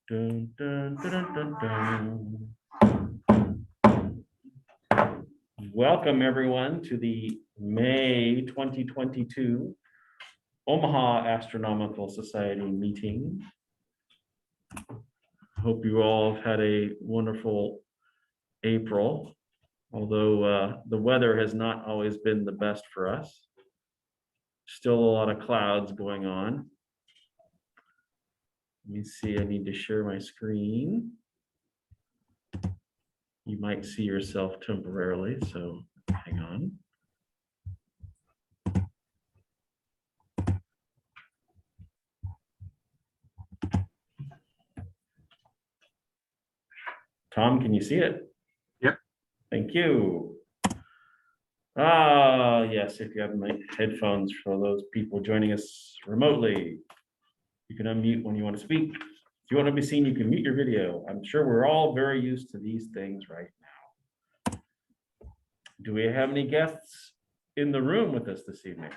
Dun, dun, dun, dun, dun, dun. Welcome everyone to the May 2022 Omaha Astronomical Society meeting. Hope you all have had a wonderful April, although the weather has not always been the best for us. Still a lot of clouds going on. Let me see, I need to share my screen. You might see yourself temporarily, so hang on. Tom, can you see it? Yep. Thank you. Yes, if you have my headphones for those people joining us remotely, you can unmute when you want to speak. If you want to be seen, you can mute your video. I'm sure we're all very used to these things right now. Do we have any guests in the room with us this evening?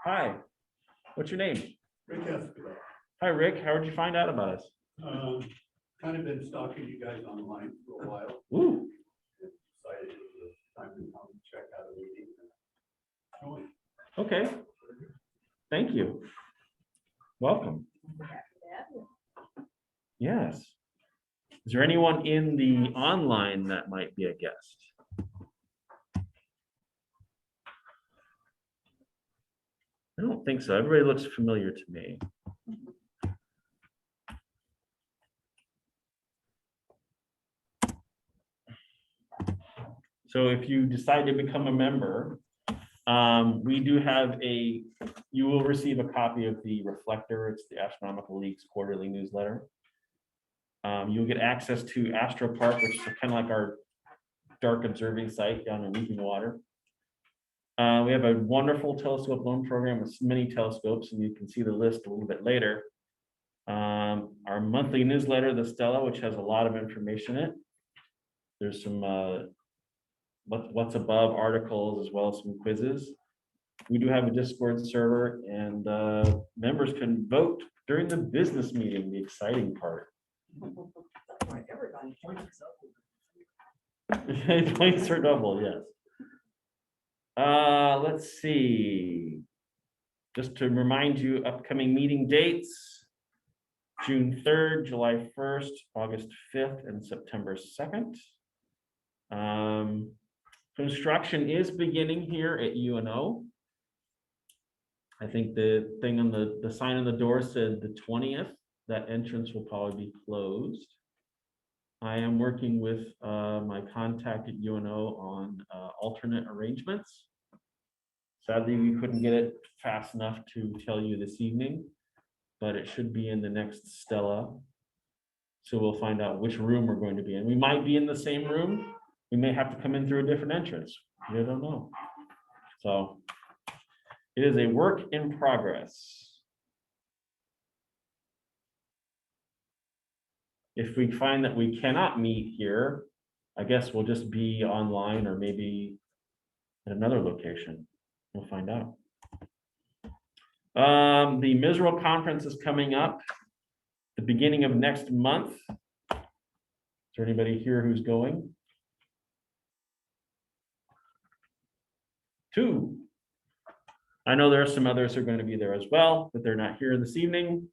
Hi, what's your name? Rick Escobar. Hi, Rick. How did you find out about us? Kind of been stalking you guys online for a while. Ooh, Decided it was time to come check out a meeting. okay. Thank you. Welcome. Yes. Is there anyone in the online that might be a guest? I don't think so. Everybody looks familiar to me. So if you decide to become a member, we do have you will receive a copy of the Reflector. It's the Astronomical League's quarterly newsletter. You'll get access to Astro Park, which is kind of like our dark observing site down in Weeping Water. We have a wonderful telescope loan program with many telescopes, and you can see the list a little bit later. Our monthly newsletter, the Stella, which has a lot of information in it. There's some what's above articles as well as some quizzes. We do have a Discord server, and members can vote during the business meeting, the exciting part. Everybody points up. Points are double, yes. Let's see. Just to remind you, upcoming meeting dates: June 3rd, July 1st, August 5th, and September 2nd. Construction is beginning here at UNO. I think the thing on the sign on the door said the 20th. That entrance will probably be closed. I am working with my contact at UNO on alternate arrangements. Sadly, we couldn't get it fast enough to tell you this evening, but it should be in the next Stella. So we'll find out which room we're going to be in. We might be in the same room. We may have to come in through a different entrance. We don't know. So it is a work in progress. If we find that we cannot meet here, I guess we'll just be online or maybe at another location. We'll find out. The Misral conference is coming up the beginning of next month. Is there anybody here who's going? 2. I know there are some others who are going to be there as well, but they're not here this evening.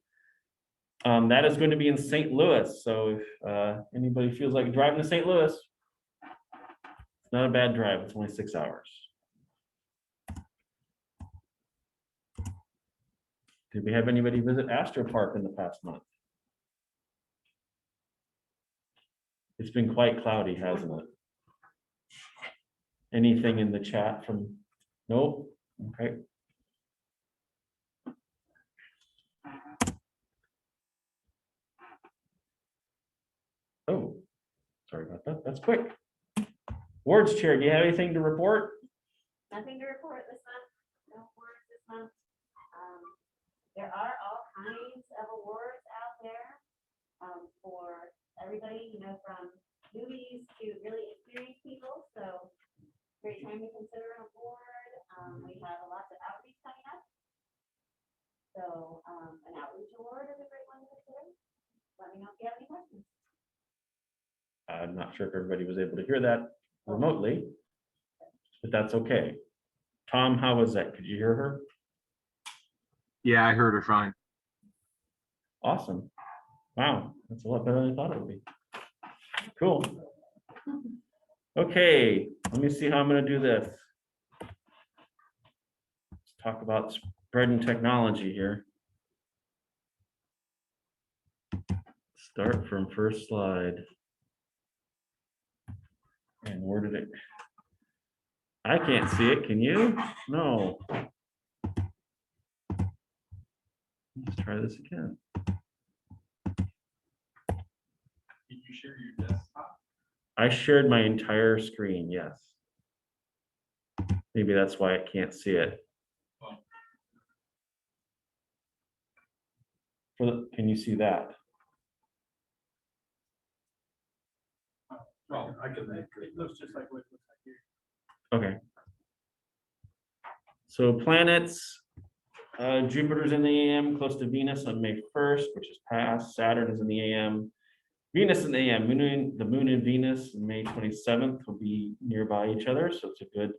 That is going to be in St. Louis. So if anybody feels like driving to St. Louis, it's not a bad drive. It's only 6 hours. Did we have anybody visit Astro Park in the past month? It's been quite cloudy, hasn't it? Anything in the chat from? Nope. Okay. Oh, sorry about that. That's quick. Board's chair, do you have anything to report? Nothing to report this month. No awards this month. There are all kinds of awards out there for everybody, you know, from newbies to really experienced people. So great time to consider an award. We have lots of outreach coming up. So an outreach award is a great one to consider. let me know if you have any questions. I'm not sure if everybody was able to hear that remotely, but that's okay. Tom, how was that? Could you hear her? Yeah, I heard her fine. Awesome. Wow, that's a lot better than I thought it would be. Cool. Okay, let me see how I'm gonna do this. Let's talk about spreading technology here. Start from first slide. And where did it? I can't see it, can you? No. Let's try this again. Did you share your desktop? I shared my entire screen, yes. Maybe that's why I can't see it. Can you see that? Well, I can make it. It looks just like what it looks like here. Okay. So planets, Jupiter's in the AM, close to Venus on May 1st, which is past. Saturn is in the AM. Venus in the AM, the moon and Venus on May 27th will be nearby each other, so it's a good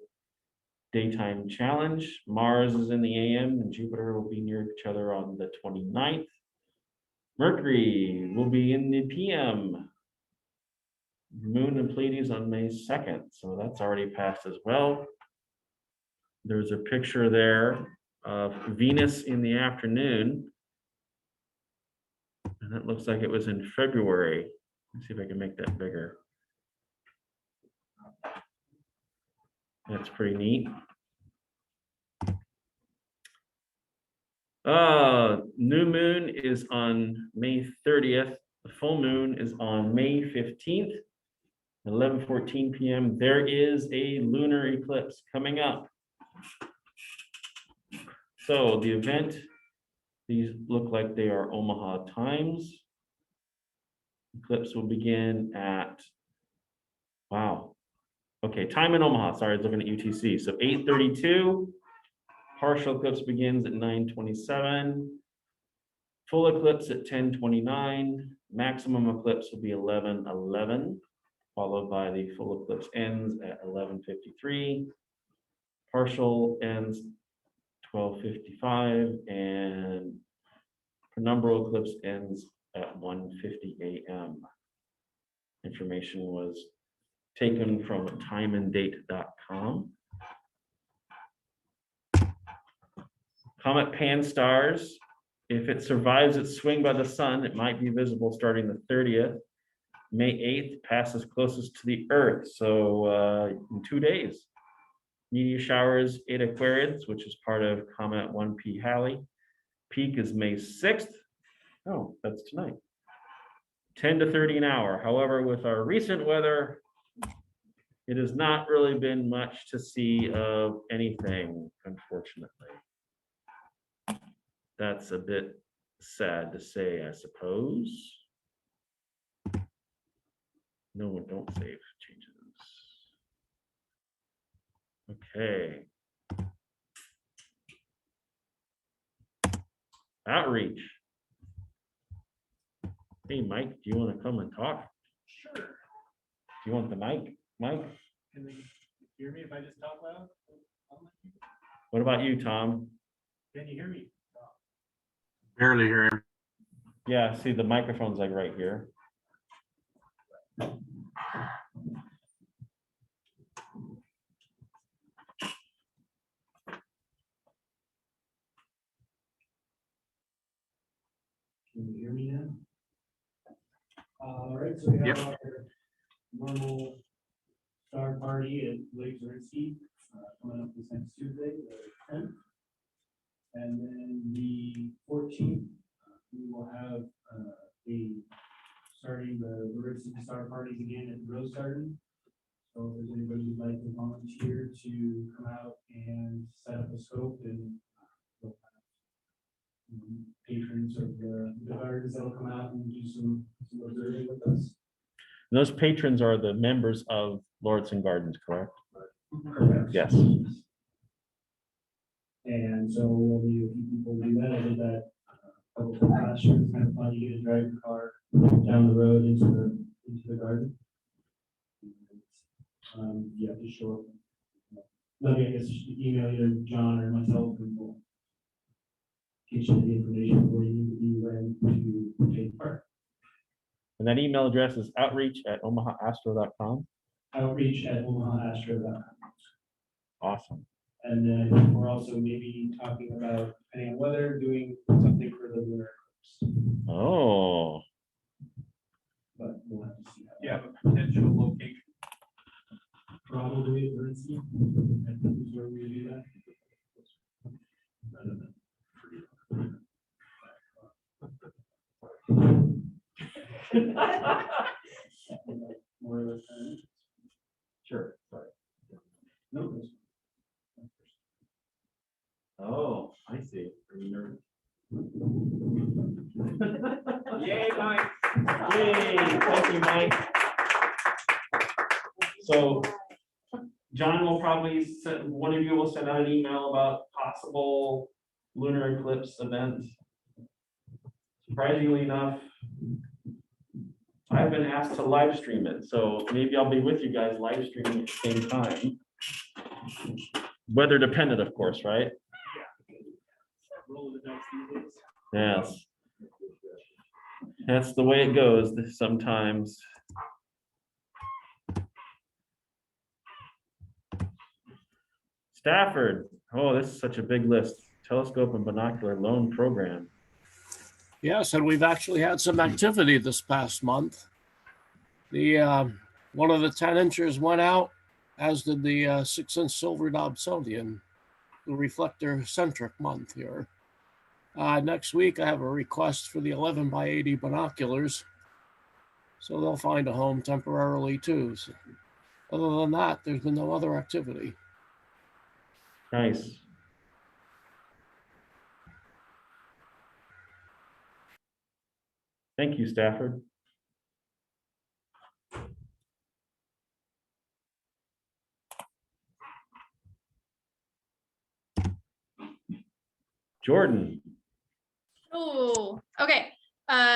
daytime challenge. Mars is in the AM and Jupiter will be near each other on the 29th. Mercury will be in the PM. Moon and Pleiades on May 2nd, so that's already passed as well. There's a picture there of Venus in the afternoon. And that looks like it was in February. Let's see if I can make that bigger. That's pretty neat. New moon is on May 30th. The full moon is on May 15th, 11:14 p.m. There is a lunar eclipse coming up. So the event, these look like they are Omaha times. Eclipse will begin at, wow. Okay, time in Omaha, sorry, I was looking at UTC. So 8:32, partial eclipse begins at 9:27. Full eclipse at 10:29, maximum eclipse will be 11:11, followed by the full eclipse ends at 11:53. Partial ends 12:55, and penumbral eclipse ends at 1:50 a.m. Information was taken from timeanddate.com. Comet Pan-STARRS, if it survives its swing by the sun, it might be visible starting the 30th. May 8th passes closest to the Earth, so in 2 days. Meteor showers 8 Aquarids, which is part of Comet 1P Halley. Peak is May 6th. Oh, that's tonight. 10 to 30 an hour. However, with our recent weather, it has not really been much to see of anything, unfortunately. That's a bit sad to say, I suppose. No, don't save changes. Okay. Outreach. Hey, Mike, do you want to come and talk? Sure. Do you want the mic, Mike? Can they hear me if I just talk loud? What about you, Tom? Can you hear me? Barely hear him. Yeah, see, the microphone's like right here. Can you hear me now? All right, so we have Yep. our normal star party at Lake Zerinsky, coming up this next Tuesday, the 10th. And then the 14th, we will have starting the Zerinsky star parties again at Rose Garden. So if there's anybody who'd like to volunteer to come out and set up a scope and patrons of the gardens that'll come out and do some observing with us. And those patrons are the members of Lauritsen Gardens, correct? Correct. Yes. And so we'll be a few people do that. I did that couple of classrooms, kind of fun. You get to drive your car down the road into the garden. You have to show up. Let me, I guess, email either John or myself, and we'll get you the information where you need to be when to take part. And that email address is outreach@omahaastro.com. Outreach@omahaastro.com. Awesome. And then we're also maybe talking about, depending on weather, doing something for the lunar eclipse. Oh, But we'll have to see. How You have a potential location. Probably at Bernstein. I think is where we do that. Rather than more or less. Sure. Sorry. No. that's- oh, I see. Are you nervous? Yay, Mike. Yay, thank you, Mike. So John will probably send, one of you will send out an email about possible lunar eclipse events. Surprisingly enough, I've been asked to live stream it, so maybe I'll be with you guys live streaming at the same time. Weather dependent, of course, right? Roll the dice these days. Yes. That's the way it goes sometimes. Stafford, oh, this is such a big list. Telescope and binocular loan program. Yes, and we've actually had some activity this past month. The one of the 10-inchers went out, as did the 6-inch silver Dobsonian, the reflector centric month here. Next week, I have a request for the 11 by 80 binoculars, so they'll find a home temporarily too. So other than that, there's been no other activity. Nice. Thank you, Stafford. Jordan. Oh, okay.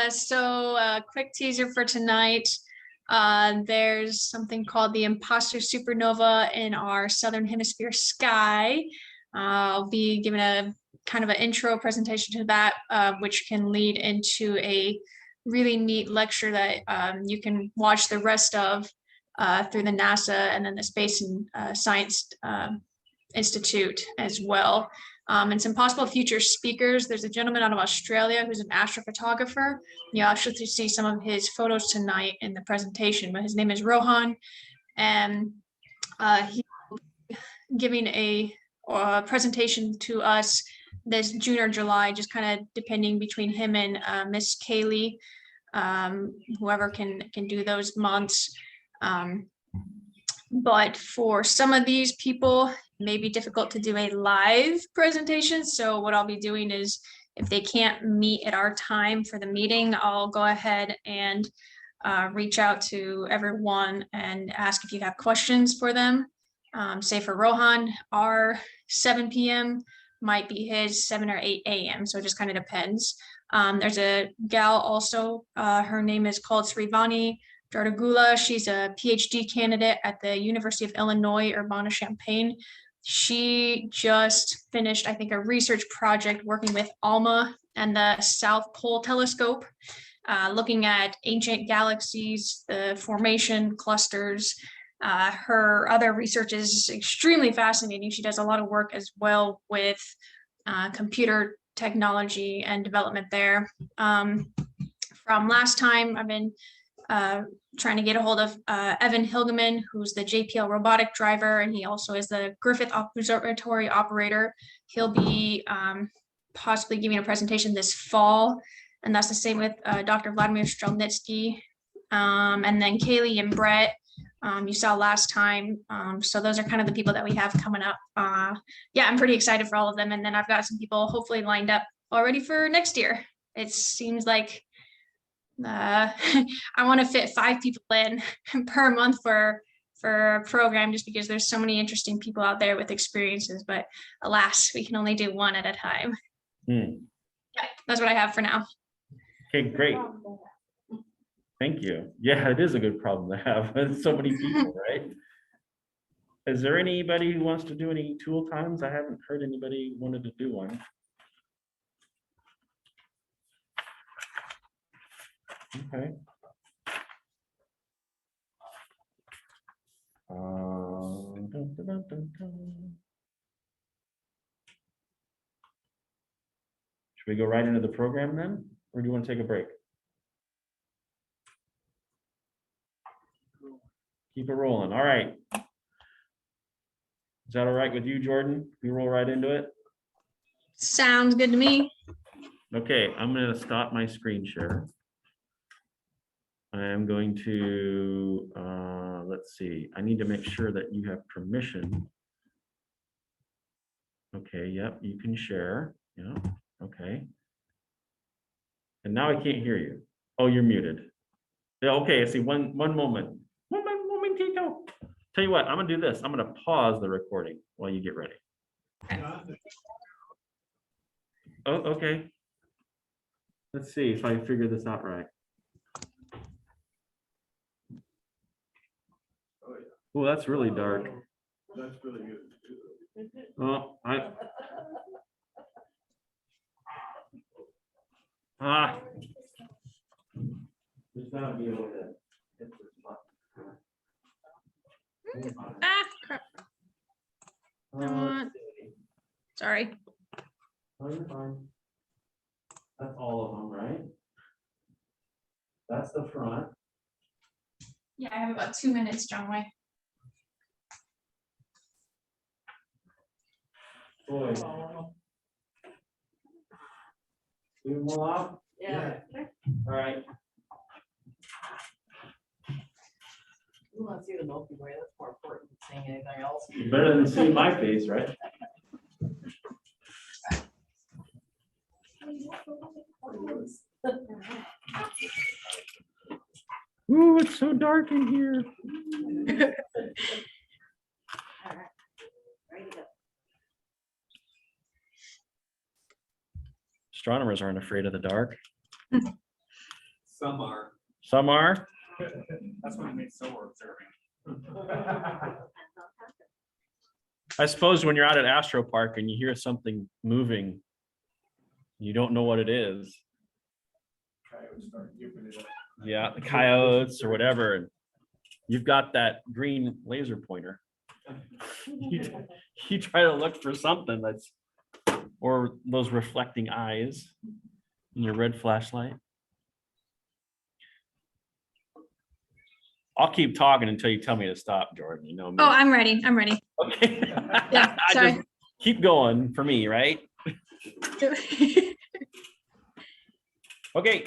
So a quick teaser for tonight. There's something called the Imposter Supernova in our Southern Hemisphere sky. I'll be giving a kind of an intro presentation to that, which can lead into a really neat lecture that you can watch the rest of through the NASA and then the Space and Science Institute as well. And some possible future speakers. There's a gentleman out of Australia who's an astrophotographer. You'll actually see some of his photos tonight in the presentation, but his name is Rohan. And he's giving a presentation to us this June or July, just kind of depending between him and Miss Kaylee, whoever can do those months. But for some of these people, it may be difficult to do a live presentation. So what I'll be doing is, if they can't meet at our time for the meeting, I'll go ahead and reach out to everyone and ask if you have questions for them. Say for Rohan, our 7 p.m. might be his 7 or 8 a.m. So it just kind of depends. There's a gal also, her name is called Srivani Jardagula. She's a PhD candidate at the University of Illinois, Urbana-Champaign. She just finished, I think, a research project working with ALMA and the South Pole Telescope, looking at ancient galaxies, the formation clusters. Her other research is extremely fascinating. She does a lot of work as well with computer technology and development there. From last time, I've been trying to get a hold of Evan Hilgeman, who's the JPL robotic driver, and he also is the Griffith Observatory operator. He'll be possibly giving a presentation this fall, and that's the same with Dr. Vladimir Strelnitsky, and then Kaylee and Brett, you saw last time. So those are kind of the people that we have coming up. Yeah, I'm pretty excited for all of them, and then I've got some people hopefully lined up already for next year. It seems like I want to fit 5 people in per month for a program, just because there's so many interesting people out there with experiences, but alas, we can only do 1 at a time. That's what I have for now. Okay, great. Thank you. Yeah, it is a good problem to have. There's so many people, right? Is there anybody who wants to do any tool times? I haven't heard anybody wanted to do one. Okay. Dun, dun, dun, dun, dun. Should we go right into the program then? Or do you want to take a break? Keep it rolling. All right. Is that all right with you, Jordan? We roll right into it? Sounds good to me. Okay, I'm going to stop my screen share. I am going to, let's see, I need to make sure that you have permission. Okay, yep, you can share. Yeah, okay. And now I can't hear you. Oh, you're muted. Yeah, okay, I see one moment. Momentito. Tell you what, I'm gonna do this. I'm gonna pause the recording while you get ready. Oh, okay. Let's see if I figure this out right. Oh, that's really dark. That's really good. Oh, There's gotta be a way to hit this button. Ah, crap. Let's see. Sorry. Oh, you're fine. That's all of them, right? That's the front. Yeah, I have about 2 minutes, John Way. Boy. Do more off? Yeah. All right. We want to see the Milky Way. That's more important than seeing anything else. Better than seeing my face, right? Ooh, it's so dark in here. All right. Ready to go. Astronomers aren't afraid of the dark. Some are. Some are. That's what it makes solar observing. I suppose when you're out at Astro Park and you hear something moving, you don't know what it is. Coyotes start giving it up. Yeah, the coyotes or whatever. And you've got that green laser pointer. You try to look for something that's, or those reflecting eyes in your red flashlight. I'll keep talking until you tell me to stop, Jordan. You know me. Oh, I'm ready. I'm ready. Okay. Yeah, I sorry. just keep going for me, right? Okay.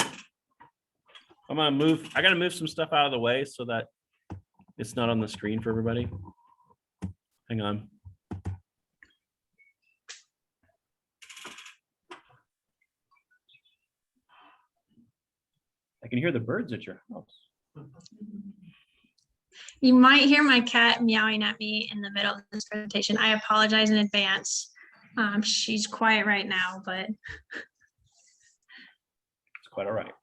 I'm gonna move. I gotta move some stuff out of the way so that it's not on the screen for everybody. Hang on. I can hear the birds at your house. You might hear my cat meowing at me in the middle of this presentation. I apologize in advance. She's quiet right now, but It's quite all right.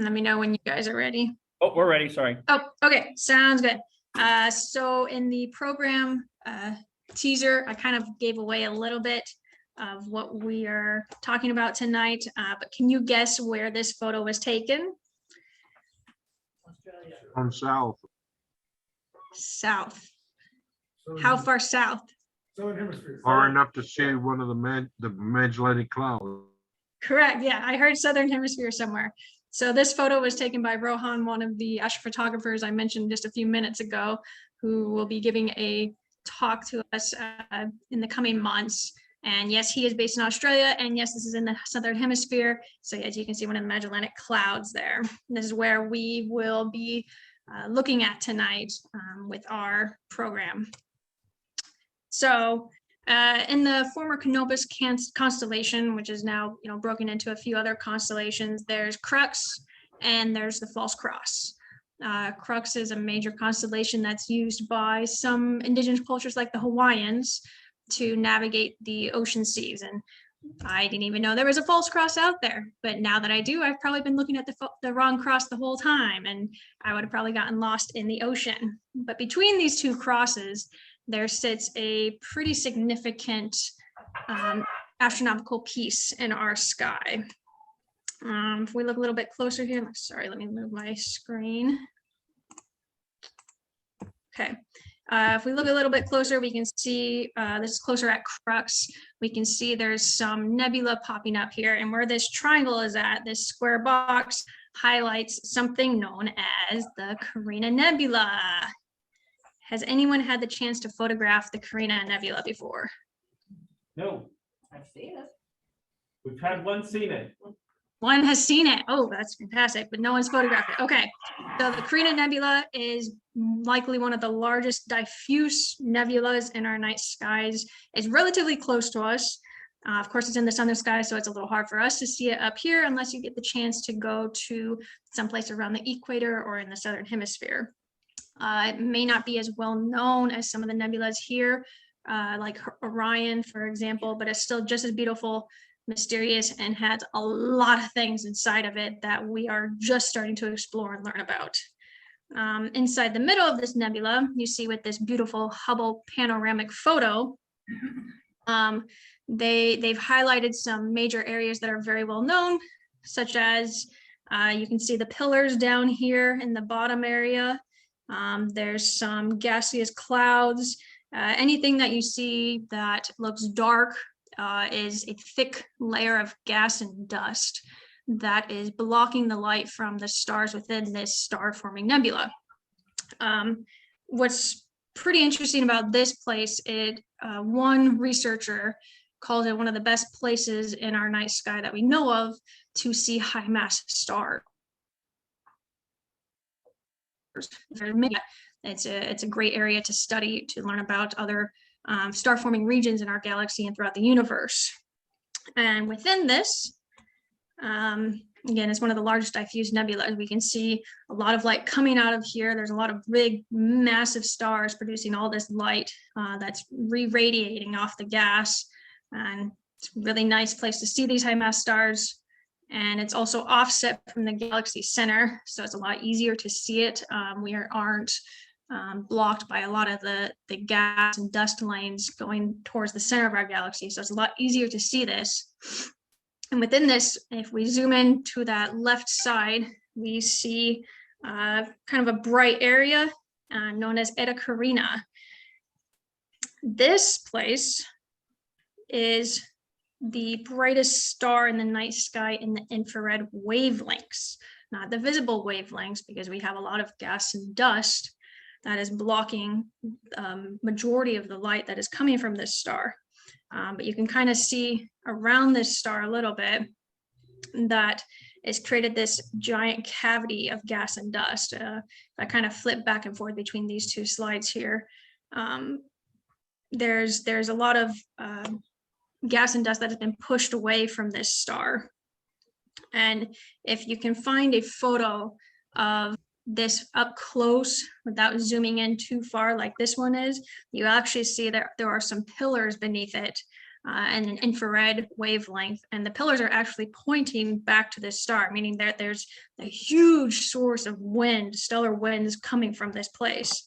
let me know when you guys are ready. Oh, we're ready. Sorry. Oh, okay, sounds good. So in the program teaser, I kind of gave away a little bit of what we are talking about tonight, but can you guess where this photo was taken? Australia. From south. South. How far south? Southern Hemisphere. Far enough to see one of the Magellanic Cloud. Correct, yeah, I heard Southern Hemisphere somewhere. So this photo was taken by Rohan, one of the astrophotographers I mentioned just a few minutes ago, who will be giving a talk to us in the coming months. And yes, he is based in Australia, and yes, this is in the Southern Hemisphere. So as you can see, one of the Magellanic Clouds there. This is where we will be looking at tonight with our program. So in the former Canopus constellation, which is now broken into a few other constellations, there's Crux and there's the False Cross. Crux is a major constellation that's used by some indigenous cultures like the Hawaiians to navigate the ocean seas. And I didn't even know there was a false cross out there, but now that I do, I've probably been looking at the wrong cross the whole time, and I would have probably gotten lost in the ocean. But between these two crosses, there sits a pretty significant astronomical piece in our sky. If we look a little bit closer here, sorry, let me move my screen. Okay. If we look a little bit closer, we can see, this is closer at Crux, we can see there's some nebula popping up here, and where this triangle is at, this square box highlights something known as the Carina Nebula. Has anyone had the chance to photograph the Carina Nebula before? No, I've seen it. we've had one seen it. One has seen it. Oh, that's fantastic, but no one's photographed it. Okay, so the Carina Nebula is likely one of the largest diffuse nebulas in our night skies. It's relatively close to us. Of course, it's in the southern sky, so it's a little hard for us to see it up here unless you get the chance to go to someplace around the equator or in the southern hemisphere. It may not be as well known as some of the nebulas here, like Orion, for example, but it's still just as beautiful, mysterious, and has a lot of things inside of it that we are just starting to explore and learn about. Inside the middle of this nebula, you see with this beautiful Hubble panoramic photo, they've highlighted some major areas that are very well known, such as you can see the pillars down here in the bottom area. There's some gaseous clouds. Anything that you see that looks dark is a thick layer of gas and dust that is blocking the light from the stars within this star-forming nebula. What's pretty interesting about this place, one researcher calls it one of the best places in our night sky that we know of to see high mass stars. It's a great area to study, to learn about other star forming regions in our galaxy and throughout the universe. And within this, again, it's one of the largest diffuse nebulas. We can see a lot of light coming out of here. There's a lot of big, massive stars producing all this light that's re-radiating off the gas. And it's a really nice place to see these high mass stars. And it's also offset from the galaxy center, so it's a lot easier to see it. We aren't blocked by a lot of the gas and dust lanes going towards the center of our galaxy, so it's a lot easier to see this. And within this, if we zoom in to that left side, we see kind of a bright area known as Eta Carina. This place is the brightest star in the night sky in the infrared wavelengths, not the visible wavelengths, because we have a lot of gas and dust that is blocking majority of the light that is coming from this star. But you can kind of see around this star a little bit that it's created this giant cavity of gas and dust. I kind of flip back and forth between these two slides here. There's a lot of gas and dust that has been pushed away from this star. And if you can find a photo of this up close without zooming in too far like this one is, you actually see that there are some pillars beneath it and an infrared wavelength, and the pillars are actually pointing back to this star, meaning that there's a huge source of wind, stellar winds coming from this place.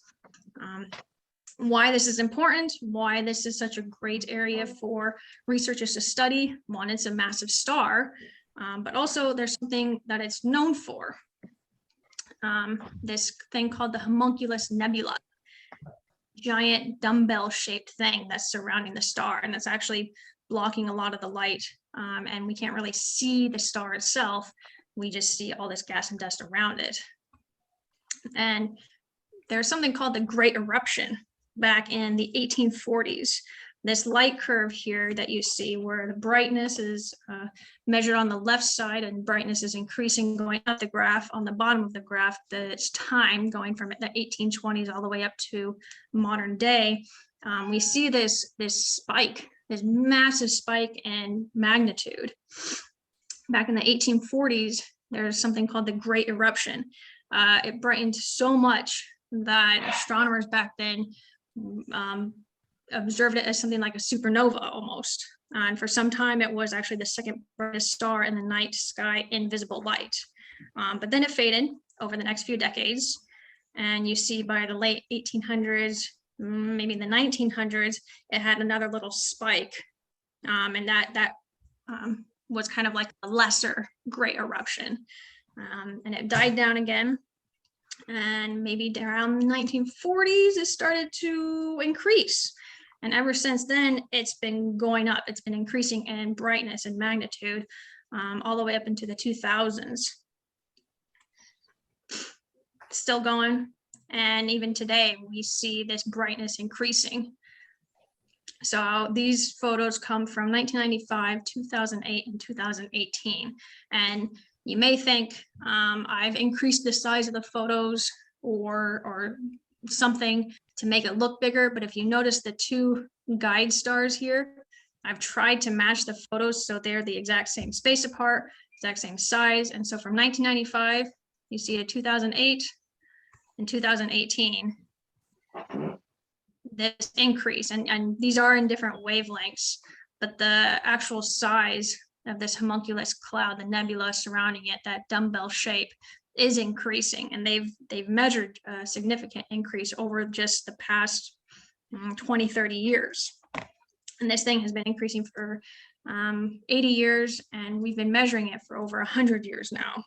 Why this is important, why this is such a great area for researchers to study. One, it's a massive star, but also there's something that it's known for. This thing called the Homunculus Nebula, giant dumbbell shaped thing that's surrounding the star, and that's actually blocking a lot of the light, and we can't really see the star itself. We just see all this gas and dust around it. And there's something called the Great Eruption back in the 1840s. This light curve here that you see, where the brightness is measured on the left side and brightness is increasing going up the graph. On the bottom of the graph, it's time going from the 1820s all the way up to modern day. We see this spike, this massive spike in magnitude. Back in the 1840s, there's something called the Great Eruption. it brightened so much that astronomers back then observed it as something like a supernova almost. And for some time, it was actually the second brightest star in the night sky in visible light. But then it faded over the next few decades. And you see by the late 1800s, maybe the 1900s, it had another little spike. And that was kind of like a lesser great eruption. And it died down again. And maybe around the 1940s, it started to increase. And ever since then, it's been going up. It's been increasing in brightness and magnitude all the way up into the 2000s. Still going. And even today, we see this brightness increasing. So these photos come from 1995, 2008, and 2018. And you may think I've increased the size of the photos or something to make it look bigger. But if you notice the two guide stars here, I've tried to match the photos so they're the exact same space apart, exact same size. And so from 1995, you see a 2008 and 2018, this increase. And these are in different wavelengths, but the actual size of this homunculus cloud, the nebula surrounding it, that dumbbell shape, is increasing, and they've measured a significant increase over just the past 20, 30 years. And this thing has been increasing for 80 years, and we've been measuring it for over 100 years now.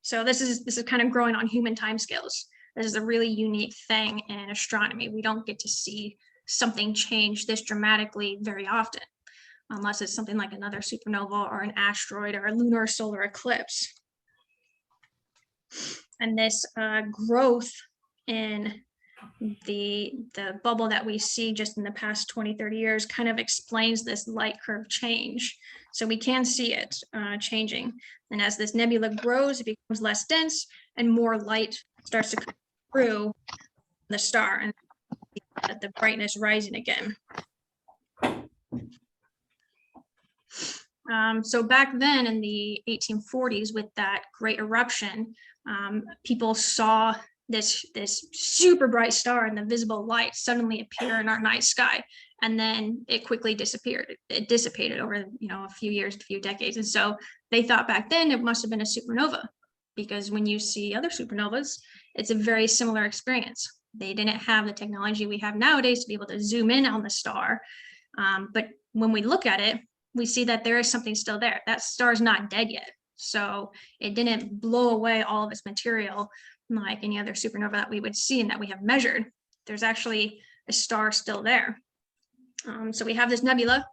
So this is kind of growing on human timescales. This is a really unique thing in astronomy. We don't get to see something change this dramatically very often, unless it's something like another supernova or an asteroid or a lunar or solar eclipse. And this growth in the bubble that we see just in the past 20, 30 years kind of explains this light curve change. So we can see it changing. And as this nebula grows, it becomes less dense and more light starts to come through the star, and the brightness rising again. So back then in the 1840s, with that great eruption, people saw this super bright star in the visible light suddenly appear in our night sky, and then it quickly disappeared. It dissipated over a few years, a few decades. And so they thought back then it must have been a supernova, because when you see other supernovas, it's a very similar experience. They didn't have the technology we have nowadays to be able to zoom in on the star. But when we look at it, we see that there is something still there. That star is not dead yet. So it didn't blow away all of its material like any other supernova that we would see and that we have measured. There's actually a star still there. So we have this nebula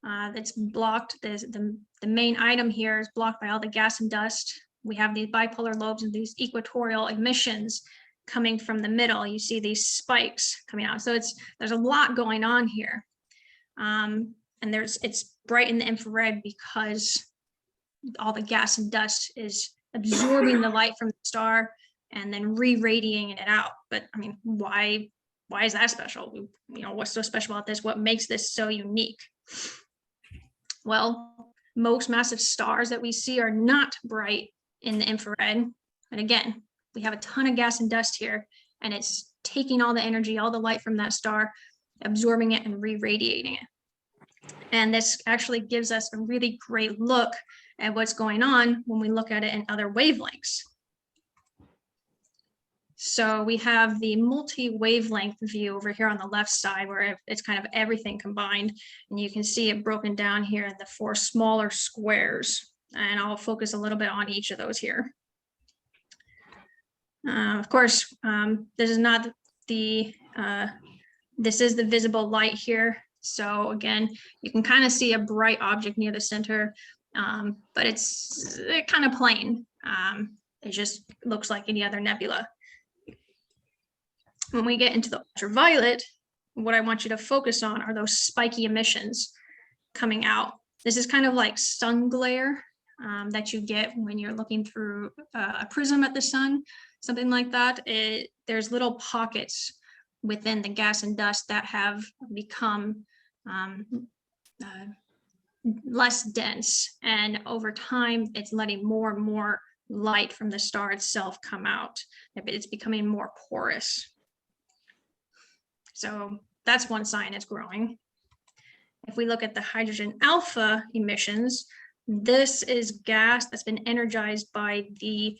that's blocked. The main item here is blocked by all the gas and dust. We have these bipolar lobes and these equatorial emissions coming from the middle. You see these spikes coming out. So there's a lot going on here. And it's bright in the infrared because all the gas and dust is absorbing the light from the star and then re-radiating it out. But I mean, why is that special? What's so special about this? What makes this so unique? Well, most massive stars that we see are not bright in the infrared. And again, we have a ton of gas and dust here, and it's taking all the energy, all the light from that star, absorbing it and re-radiating it. And this actually gives us a really great look at what's going on when we look at it in other wavelengths. So we have the multi-wavelength view over here on the left side, where it's kind of everything combined. And you can see it broken down here in the 4 smaller squares. And I'll focus a little bit on each of those here. Of course, this is not this is the visible light here. So again, you can kind of see a bright object near the center, but it's kind of plain. It just looks like any other nebula. When we get into the ultraviolet, what I want you to focus on are those spiky emissions coming out. This is kind of like sun glare that you get when you're looking through a prism at the sun, something like that. There's little pockets within the gas and dust that have become less dense, and over time, it's letting more and more light from the star itself come out. It's becoming more porous. So that's one sign it's growing. If we look at the hydrogen alpha emissions, this is gas that's been energized by the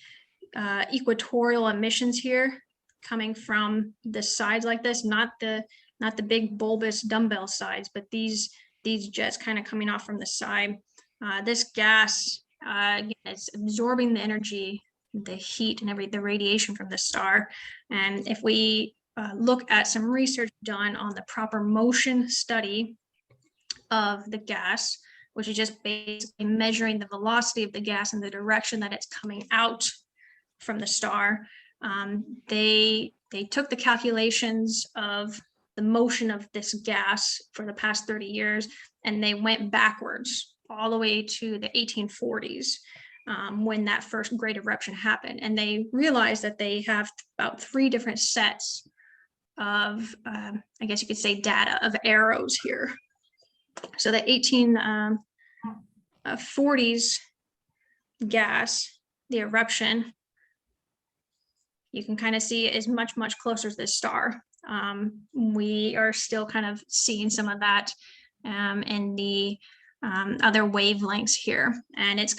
equatorial emissions here, coming from the sides like this, not the big bulbous dumbbell sides, but these jets kind of coming off from the side. This gas, again, it's absorbing the energy, the heat, and the radiation from the star. And if we look at some research done on the proper motion study of the gas, which is just basically measuring the velocity of the gas and the direction that it's coming out from the star. They took the calculations of the motion of this gas for the past 30 years, and they went backwards all the way to the 1840s, when that first great eruption happened. And they realized that they have about 3 different sets of, I guess you could say, data of arrows here. So the 1840s gas, the eruption, you can kind of see is much, much closer to the star. We are still kind of seeing some of that in the other wavelengths here. And it's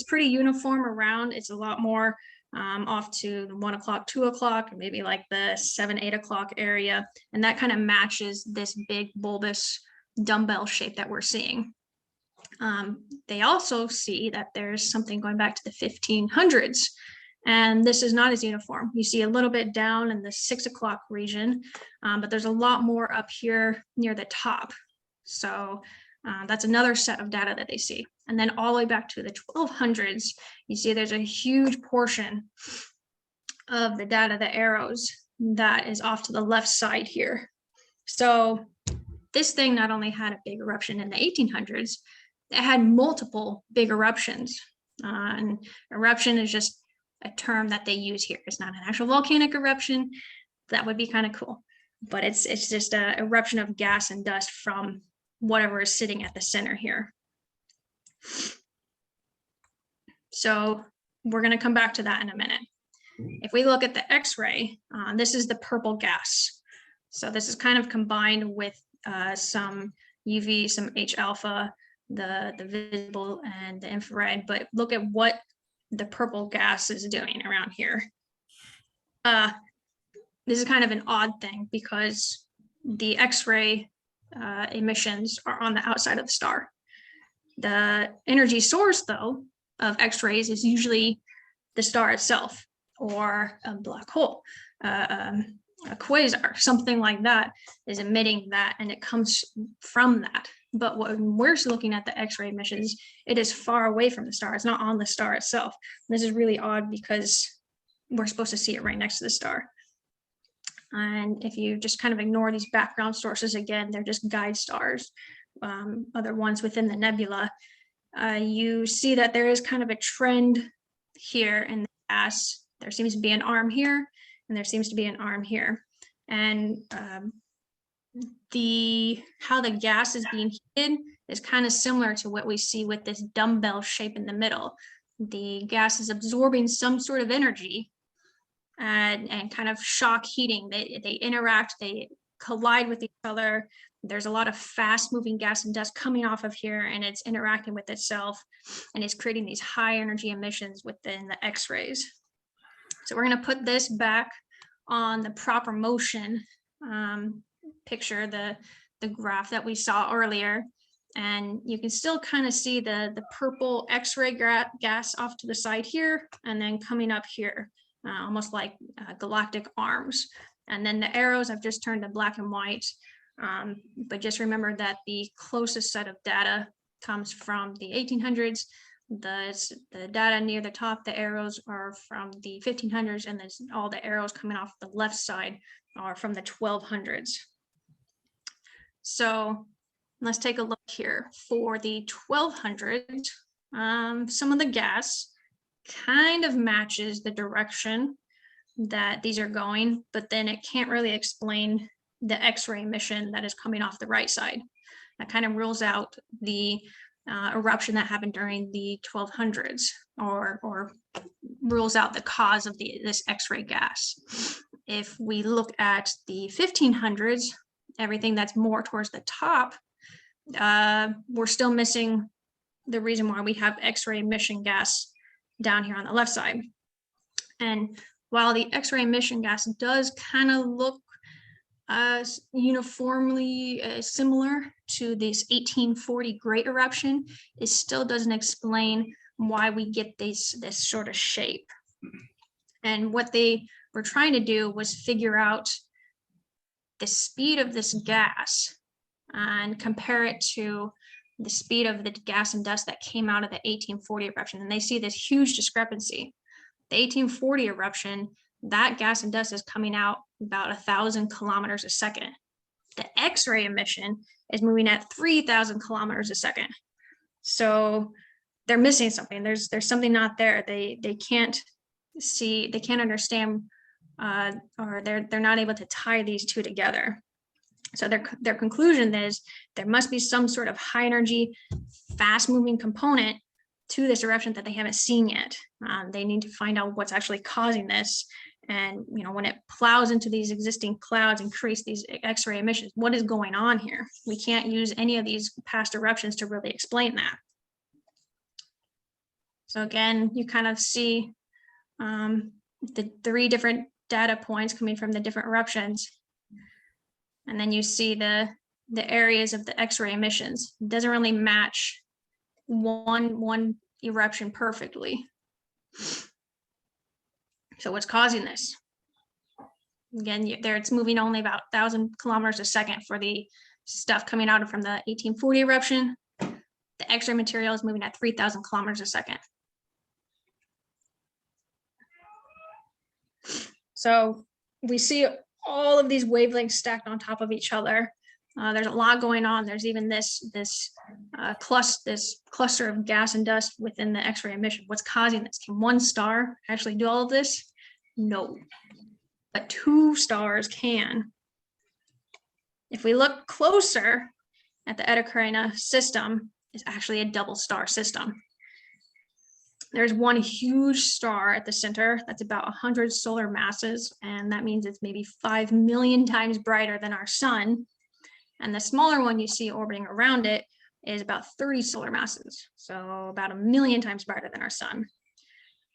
pretty uniform around. It's a lot more off to the 1 o'clock, 2 o'clock, maybe like the 7, 8 o'clock area. And that kind of matches this big bulbous dumbbell shape that we're seeing. They also see that there's something going back to the 1500s, and this is not as uniform. You see a little bit down in the 6 o'clock region, but there's a lot more up here near the top. So that's another set of data that they see. And then all the way back to the 1200s, you see there's a huge portion of the data, the arrows, that is off to the left side here. So this thing not only had a big eruption in the 1800s, it had multiple big eruptions. And eruption is just a term that they use here. It's not an actual volcanic eruption. That would be kind of cool. But it's just an eruption of gas and dust from whatever is sitting at the center here. So we're going to come back to that in a minute. If we look at the X-ray, this is the purple gas. So this is kind of combined with some UV, some H-alpha, the visible and the infrared, but look at what the purple gas is doing around here. This is kind of an odd thing because the X-ray emissions are on the outside of the star. The energy source, though, of X-rays is usually the star itself, or a black hole, a quasar, something like that is emitting that, and it comes from that. But when we're looking at the X-ray emissions, it is far away from the star. It's not on the star itself. This is really odd because we're supposed to see it right next to the star. And if you just kind of ignore these background sources, again, they're just guide stars, other ones within the nebula, you see that there is kind of a trend here in the gas. There seems to be an arm here, and there seems to be an arm here. And how the gas is being heated is kind of similar to what we see with this dumbbell shape in the middle. The gas is absorbing some sort of energy and kind of shock heating. They interact, they collide with each other. There's a lot of fast moving gas and dust coming off of here, and it's interacting with itself, and it's creating these high energy emissions within the X-rays. So we're going to put this back on the proper motion picture, the graph that we saw earlier, and you can still kind of see the purple X-ray gas off to the side here, and then coming up here, almost like galactic arms. And then the arrows I've just turned to black and white, but just remember that the closest set of data comes from the 1800s. The data near the top, the arrows are from the 1500s, and then all the arrows coming off the left side are from the 1200s. So let's take a look here. For the 1200s, some of the gas kind of matches the direction that these are going, but then it can't really explain the X-ray emission that is coming off the right side. That kind of rules out the eruption that happened during the 1200s, or rules out the cause of this X-ray gas. If we look at the 1500s, everything that's more towards the top, we're still missing the reason why we have X-ray emission gas down here on the left side. And while the X-ray emission gas does kind of look uniformly similar to this 1840 Great Eruption, it still doesn't explain why we get this sort of shape. And what they were trying to do was figure out the speed of this gas and compare it to the speed of the gas and dust that came out of the 1840 eruption. And they see this huge discrepancy. The 1840 eruption, that gas and dust is coming out about 1,000 kilometers a second. The X-ray emission is moving at 3,000 kilometers a second. So they're missing something. There's something not there. They can't see, they can't understand, or they're not able to tie these two together. So their conclusion is there must be some sort of high energy, fast moving component to this eruption that they haven't seen yet. They need to find out what's actually causing this. And when it plows into these existing clouds and creates these X-ray emissions, what is going on here? We can't use any of these past eruptions to really explain that. So again, you kind of see the 3 different data points coming from the different eruptions. And then you see the areas of the X-ray emissions. It doesn't really match one eruption perfectly. So what's causing this? Again, there it's moving only about 1,000 kilometers a second for the stuff coming out from the 1840 eruption. The X-ray material is moving at 3,000 kilometers a second. So we see all of these wavelengths stacked on top of each other. There's a lot going on. There's even this cluster of gas and dust within the X-ray emission. What's causing this? Can one star actually do all of this? No, but 2 stars can. If we look closer at the Eta Carina system, it's actually a double star system. There's one huge star at the center that's about 100 solar masses, and that means it's maybe 5 million times brighter than our sun. And the smaller one you see orbiting around it is about 30 solar masses, so about 1 million times brighter than our sun.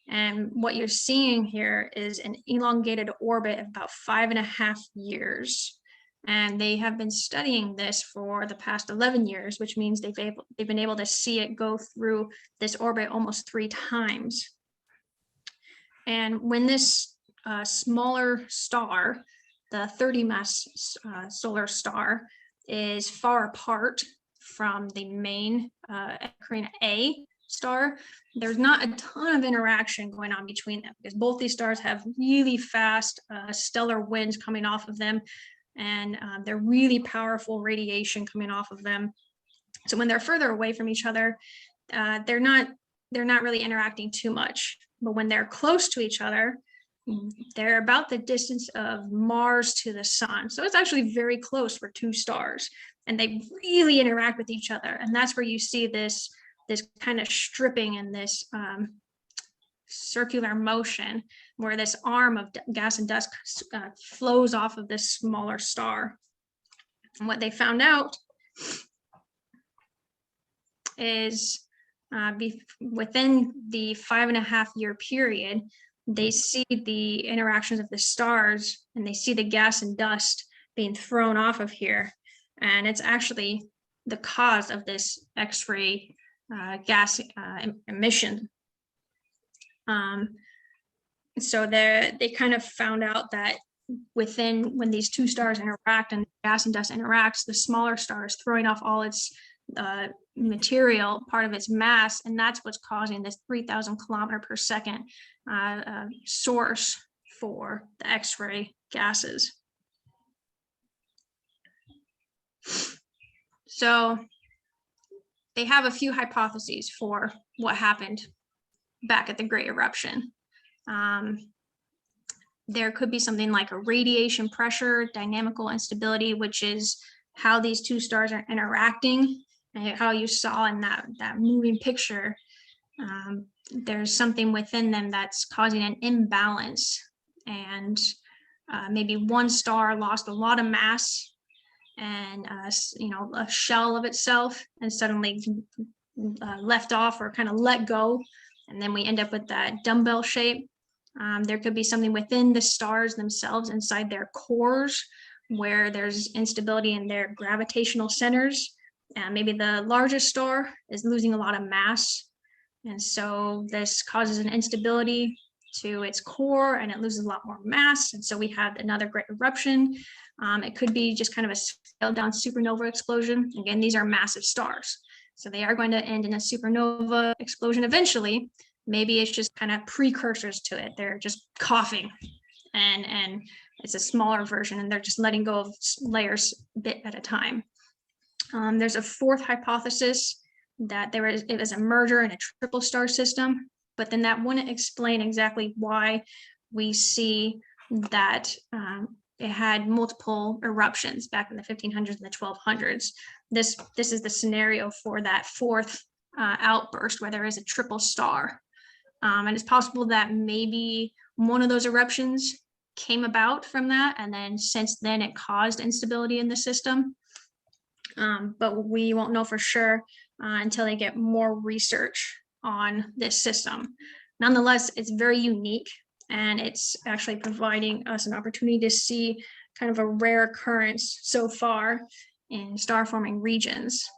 And what you're seeing here is an elongated orbit of about 5.5 years. And they have been studying this for the past 11 years, which means they've been able to see it go through this orbit almost 3 times. And when this smaller star, the 30 mass solar star, is far apart from the main Carina A star, there's not a ton of interaction going on between them, because both these stars have really fast stellar winds coming off of them, and they're really powerful radiation coming off of them. So when they're further away from each other, they're not really interacting too much. But when they're close to each other, they're about the distance of Mars to the sun. So it's actually very close for 2 stars, and they really interact with each other. And that's where you see this kind of stripping and this circular motion, where this arm of gas and dust flows off of this smaller star. And what they found out is within the 5.5 year period, they see the interactions of the stars, and they see the gas and dust being thrown off of here. And it's actually the cause of this X-ray gas emission. So they kind of found out that when these 2 stars interact and gas and dust interacts, the smaller star is throwing off all its material, part of its mass, and that's what's causing this 3,000 kilometer per second source for the X-ray gases. So they have a few hypotheses for what happened back at the Great Eruption. There could be something like a radiation pressure, dynamical instability, which is how these two stars are interacting, and how you saw in that moving picture, there's something within them that's causing an imbalance, and maybe one star lost a lot of mass and a shell of itself, and suddenly left off or kind of let go, and then we end up with that dumbbell shape. There could be something within the stars themselves, inside their cores, where there's instability in their gravitational centers. Maybe the largest star is losing a lot of mass, and so this causes an instability to its core, and it loses a lot more mass, and so we have another great eruption. It could be just kind of a scaled down supernova explosion. Again, these are massive stars, so they are going to end in a supernova explosion eventually. Maybe it's just kind of precursors to it. They're just coughing, and it's a smaller version, and they're just letting go of layers bit at a time. There's a fourth hypothesis that it was a merger in a triple star system, but then that wouldn't explain exactly why we see that it had multiple eruptions back in the 1500s and the 1200s. This is the scenario for that fourth outburst where there is a triple star. And it's possible that maybe one of those eruptions came about from that, and then since then it caused instability in the system. But we won't know for sure until they get more research on this system. Nonetheless, it's very unique, and it's actually providing us an opportunity to see kind of a rare occurrence so far in star forming regions.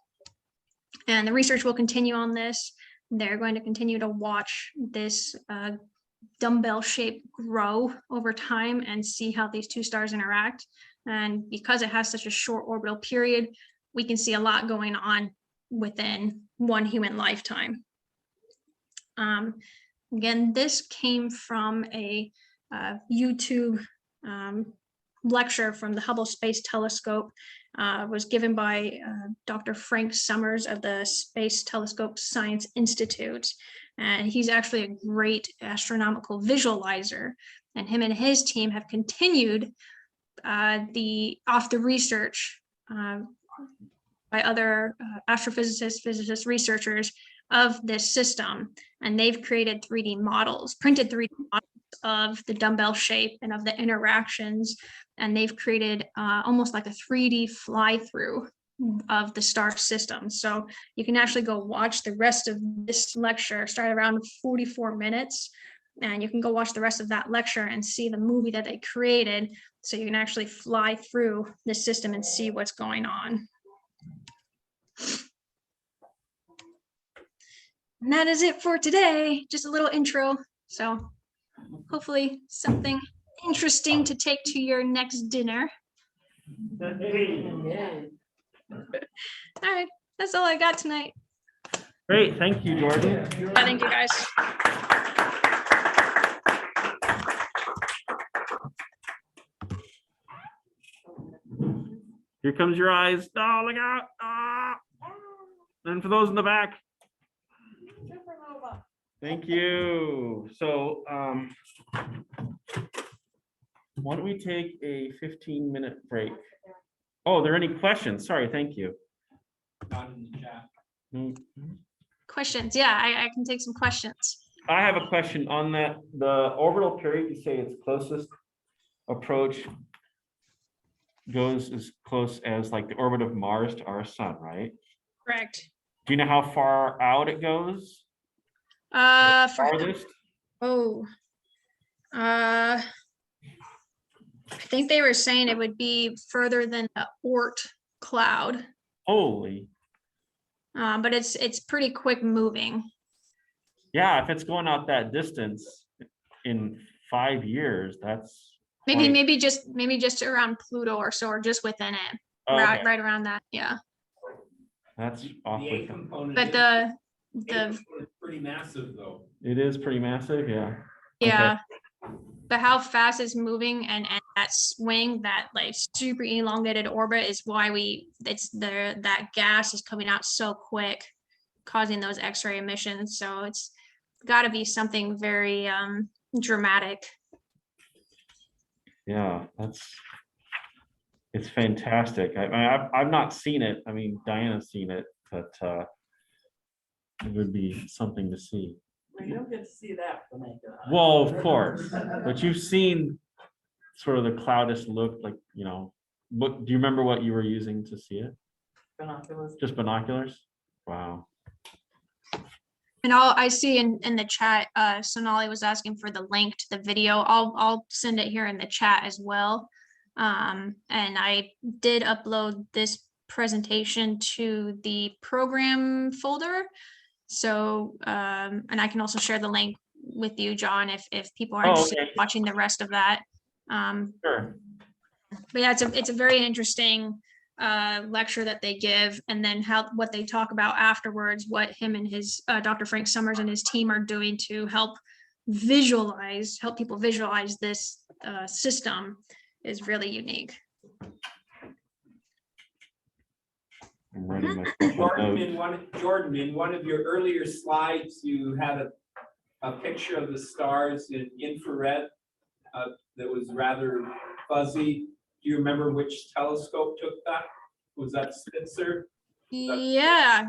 And the research will continue on this. They're going to continue to watch this dumbbell shape grow over time and see how these two stars interact. And because it has such a short orbital period, we can see a lot going on within one human lifetime. Again, this came from a YouTube lecture from the Hubble Space Telescope. Was given by Dr. Frank Summers of the Space Telescope Science Institute. And he's actually a great astronomical visualizer. And him and his team have continued the research by other astrophysicists, physicists, researchers of this system. And they've created 3D models, printed 3D models of the dumbbell shape and of the interactions. And they've created almost like a 3D fly-through of the star system. So you can actually go watch the rest of this lecture, start around 44 minutes, and you can go watch the rest of that lecture and see the movie that they created. So you can actually fly through the system and see what's going on. And that is it for today. Just a little intro. So hopefully something interesting to take to your next dinner. Yeah. All right, that's all I got tonight. Great, thank you, Jordan. Yeah, thank you guys. Here comes your eyes. Oh, look out. Ah. And for those in the back. Thank you. So why don't we take a 15-minute break? Oh, are there any questions? Sorry, thank you. Not in the chat. Questions? Yeah, I can take some questions. I have a question on that. The orbital period, you say its closest approach goes as close as like the orbit of Mars to our sun, right? Correct. Do you know how far out it goes? Farthest? I think they were saying it would be further than the Oort cloud. Holy. But it's pretty quick moving. Yeah, if it's going out that distance in 5 years, that's Maybe just around Pluto or so, or just within it. Oh, okay. Right around that, yeah. That's The awfully. A component. But is- the A component's pretty massive though. It is pretty massive, yeah. yeah. But how fast it's moving and that swing, that like super elongated orbit is why that gas is coming out so quick, causing those X-ray emissions. So it's got to be something very dramatic. Yeah, that's It's fantastic. I've not seen it. I mean, Diana's seen it, but it would be something to see. Well, you don't get to see that with the naked eye. Well, of course, but you've seen sort of the cloudest look, like, you know, what, do you remember what you were using to see it? Binoculars. Just binoculars? Wow. And I see in the chat, Sonali was asking for the link to the video. I'll send it here in the chat as well. And I did upload this presentation to the program folder. So, and I can also share the link with you, John, if people are Oh, interested in okay. watching the rest of that. Sure. But yeah, it's a very interesting lecture that they give, and then what they talk about afterwards, what him and his Dr. Frank Summers and his team are doing to help people visualize this system is really unique. I'm writing my Jordan, in one of your earlier slides, you had a picture of the stars in infrared that was rather fuzzy. Do you remember which telescope took that? Was that Spitzer? Yeah.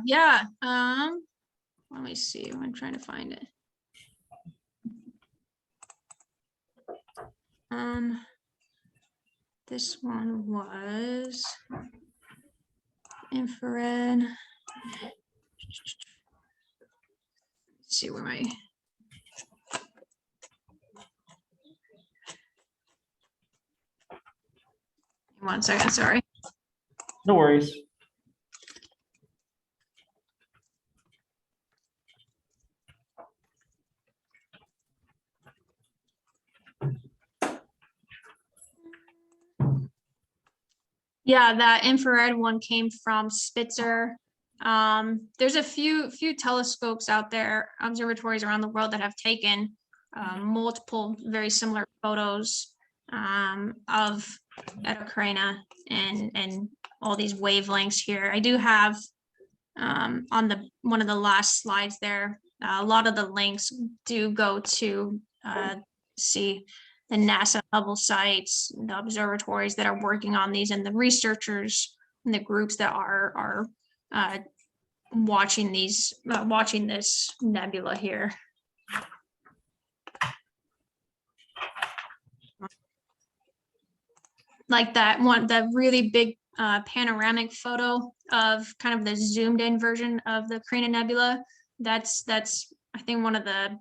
Let me see. I'm trying to find it. This one was infrared. Let's see where my. One second, sorry. No worries. Yeah, that infrared one came from Spitzer. There's a few telescopes out there, observatories around the world that have taken multiple very similar photos of Eta Carina and all these wavelengths here. I do have on one of the last slides there, a lot of the links do go to see the NASA Hubble sites, the observatories that are working on these, and the researchers and the groups that are watching this nebula here. Like that one, the really big panoramic photo of kind of the zoomed in version of the Carina Nebula. That's I think one of the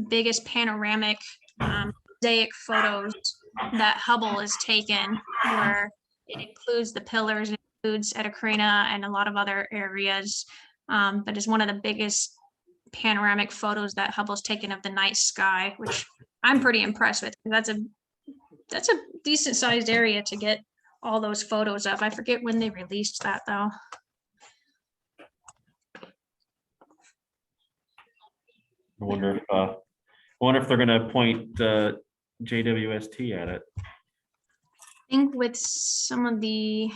biggest panoramic mosaic photos that Hubble has taken, where it includes the pillars, it includes Eta Carina and a lot of other areas, but is one of the biggest panoramic photos that Hubble's taken of the night sky, which I'm pretty impressed with. That's a decent sized area to get all those photos of. I forget when they released that though. I wonder if they're gonna appoint JWST at it. I think with some of the,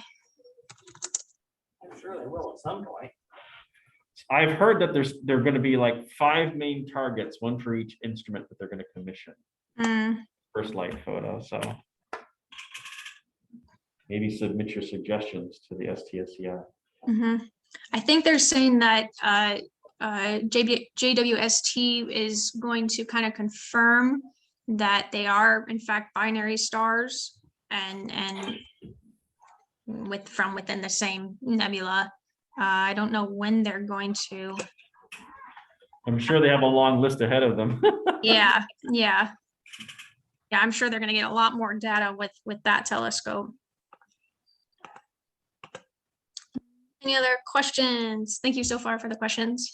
I'm sure they will at some point. I've heard that there are gonna be like 5 main targets, one for each instrument that they're gonna commission. First light photo, so maybe submit your suggestions to the STSCI. I think they're saying that JWST is going to kind of confirm that they are in fact binary stars and from within the same nebula. I don't know when they're going to. I'm sure they have a long list ahead of them. Yeah, I'm sure they're going to get a lot more data with that telescope. Any other questions? Thank you so far for the questions.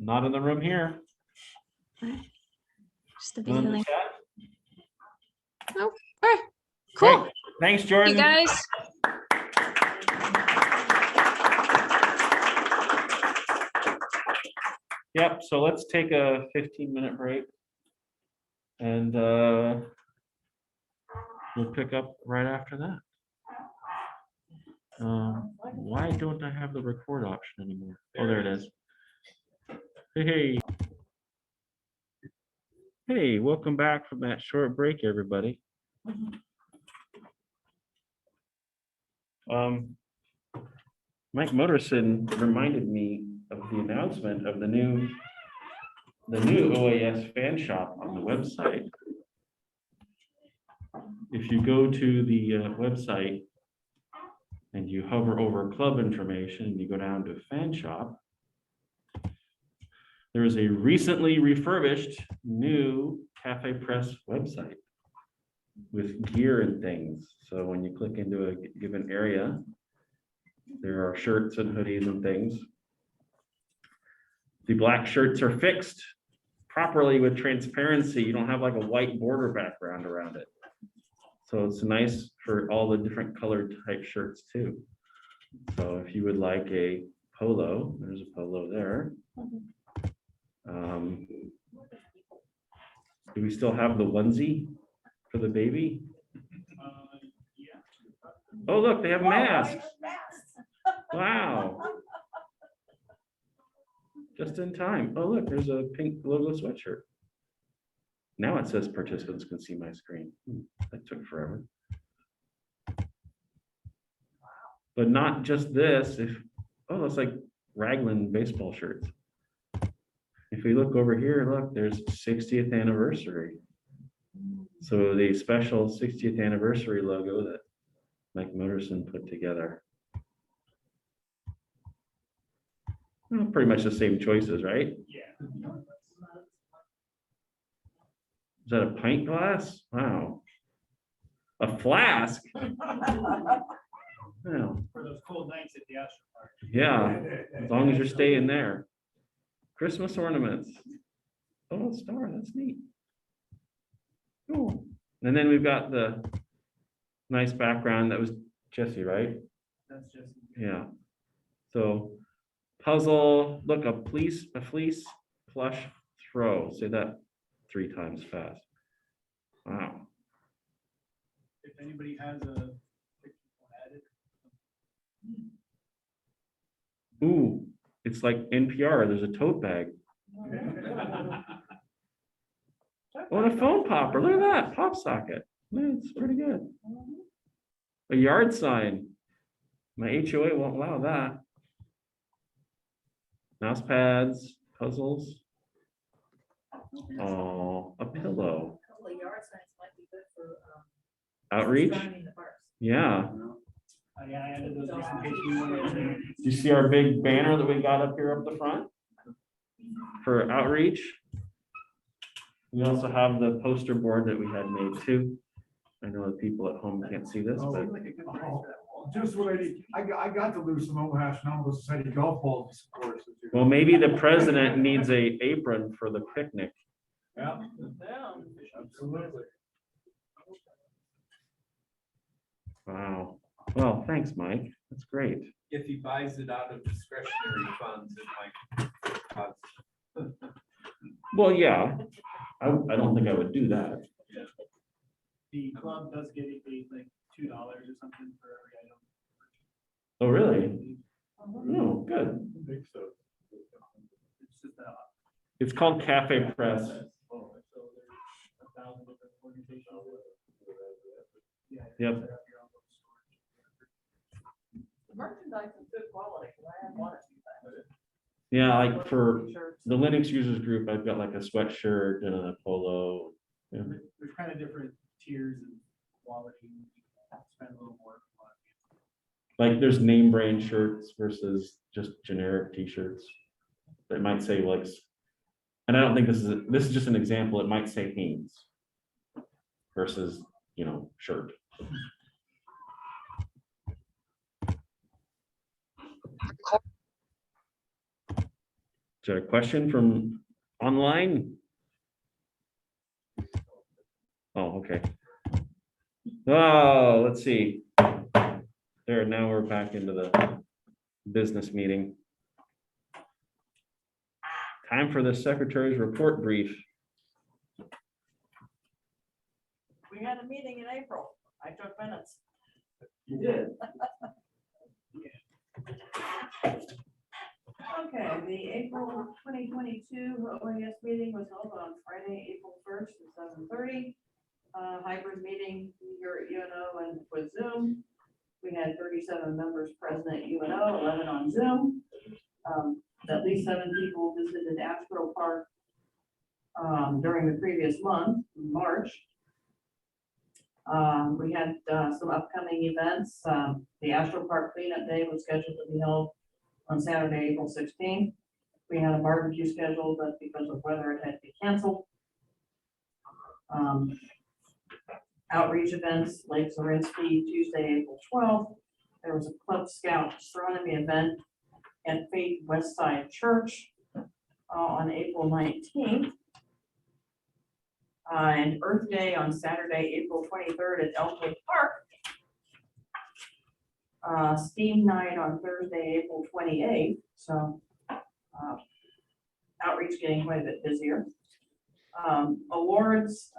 Not in the room here. Just the None in video the link. chat? Oh, all right, cool. Great. Thanks, Thank Jordan. you guys. Yep, so let's take a 15-minute break. And we'll pick up right after that. Why don't I have the record option anymore? Oh, there it is. Hey, welcome back from that short break, everybody. Mike Motorson reminded me of the announcement of the new OAS fan shop on the website. If you go to the website and you hover over club information, and you go down to fan shop, there is a recently refurbished new Cafe Press website with gear and things. So when you click into a given area, there are shirts and hoodies and things. The black shirts are fixed properly with transparency. You don't have like a white border background around it. So it's nice for all the different colored type shirts too. So if you would like a polo, there's a polo there. Do we still have the onesie for the baby? Oh, look, they have masks. Wow. Just in time. Oh, look, there's a pink logo sweatshirt. Now it says participants can see my screen. That took forever. But not just this. Oh, it's like Raglan baseball shirts. If we look over here, look, there's 60th anniversary. So the special 60th anniversary logo that Mike Motorson put together. Well, pretty much the same choices, right? Yeah. Is that a pint glass? Wow. A flask? Wow. For those cold nights at the Astro Park. Yeah, as long as you're staying there. Christmas ornaments. Oh, a star, that's neat. Cool. And then we've got the nice background. That was Jesse, right? That's just. Yeah. So puzzle, look, a fleece plush throw. Say that 3 times fast. Wow. If anybody has a picture added. Ooh, it's like NPR. There's a tote bag. Oh, and a phone popper. Look at that. Pop socket. It's pretty good. A yard sign. My HOA won't allow that. Mouse pads, puzzles. Oh, a pillow. Couple of yard signs might be good for, Outreach. surrounding the parks. Yeah. Yeah, I added those just in case you wanted to. Do you see our big banner that we got up here up the front for outreach? We also have the poster board that we had made too. I know the people at home can't see this, but Just what I need. I got to lose some OAS General Society golf balls. well, maybe the president needs a apron for the picnic. Yeah, Yeah. absolutely. Wow. Well, thanks, Mike. That's great. If he buys it out of discretionary funds, it might cost. Well, yeah. I don't think I would do that. The club does get it paid like $2 or something for every item. Oh, really? No, good. I think so. It's just It's called Cafe Press. so there's 1,000 different organizations. Yeah. Yep. set up your own little storage. The merchandise is good quality, 'cause I have one or two times. Yeah, like for Shirts. the Linux users group, I've got like a sweatshirt and a polo. Yeah. There's kind of different tiers and quality. You have to spend a little more. Like there's name brand shirts versus just generic t-shirts. That might say like, and I don't think this is just an example. It might say Hanes versus, shirt. Is there a question from online? Oh, okay. Oh, let's see. There, now we're back into the business meeting. Time for the secretary's report brief. We had a meeting in April. I took minutes. You did. Okay, the April 2022 OAS meeting was held on Friday, April 1st at 7:30. Hybrid meeting 37 members present at UNO, 11 on Zoom. At least 7 people visited Astro Park during the previous month, March. We had some upcoming events. The Astro Park Cleanup Day was scheduled to be held on Saturday, April 16th. We had a barbecue scheduled, but because of weather, it had to be canceled. Outreach events, Lake Zorinsky, Tuesday, April 12th. There was a Club Scout astronomy event at Faith West Side Church on April 19th. And Earth Day on Saturday, April 23rd at Elmwood Park. Steam Night on Thursday, April 28th. So outreach getting quite a bit busier. Awards,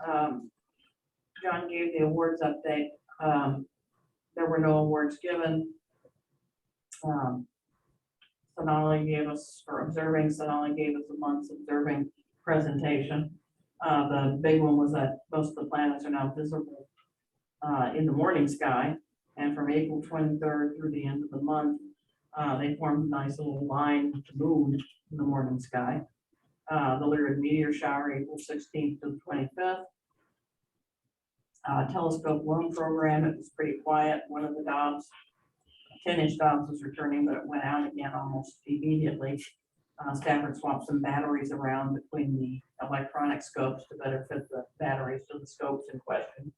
John gave the awards update. There were no awards given. Sonali gave us, for observing, Sonali gave us a month's observing presentation. The big one was that most of the planets are now visible in the morning sky. And from April 23rd through the end of the month, they formed a nice little line with the moon in the morning sky. The Lyrid meteor shower, April 16th to the 25th. Telescope loan program, it was pretty quiet. One of the Dobbs, 10-inch Dobbs was returning, but it went out again almost immediately. Stafford swapped some batteries around between the electronic scopes to better fit the batteries to the scopes in question.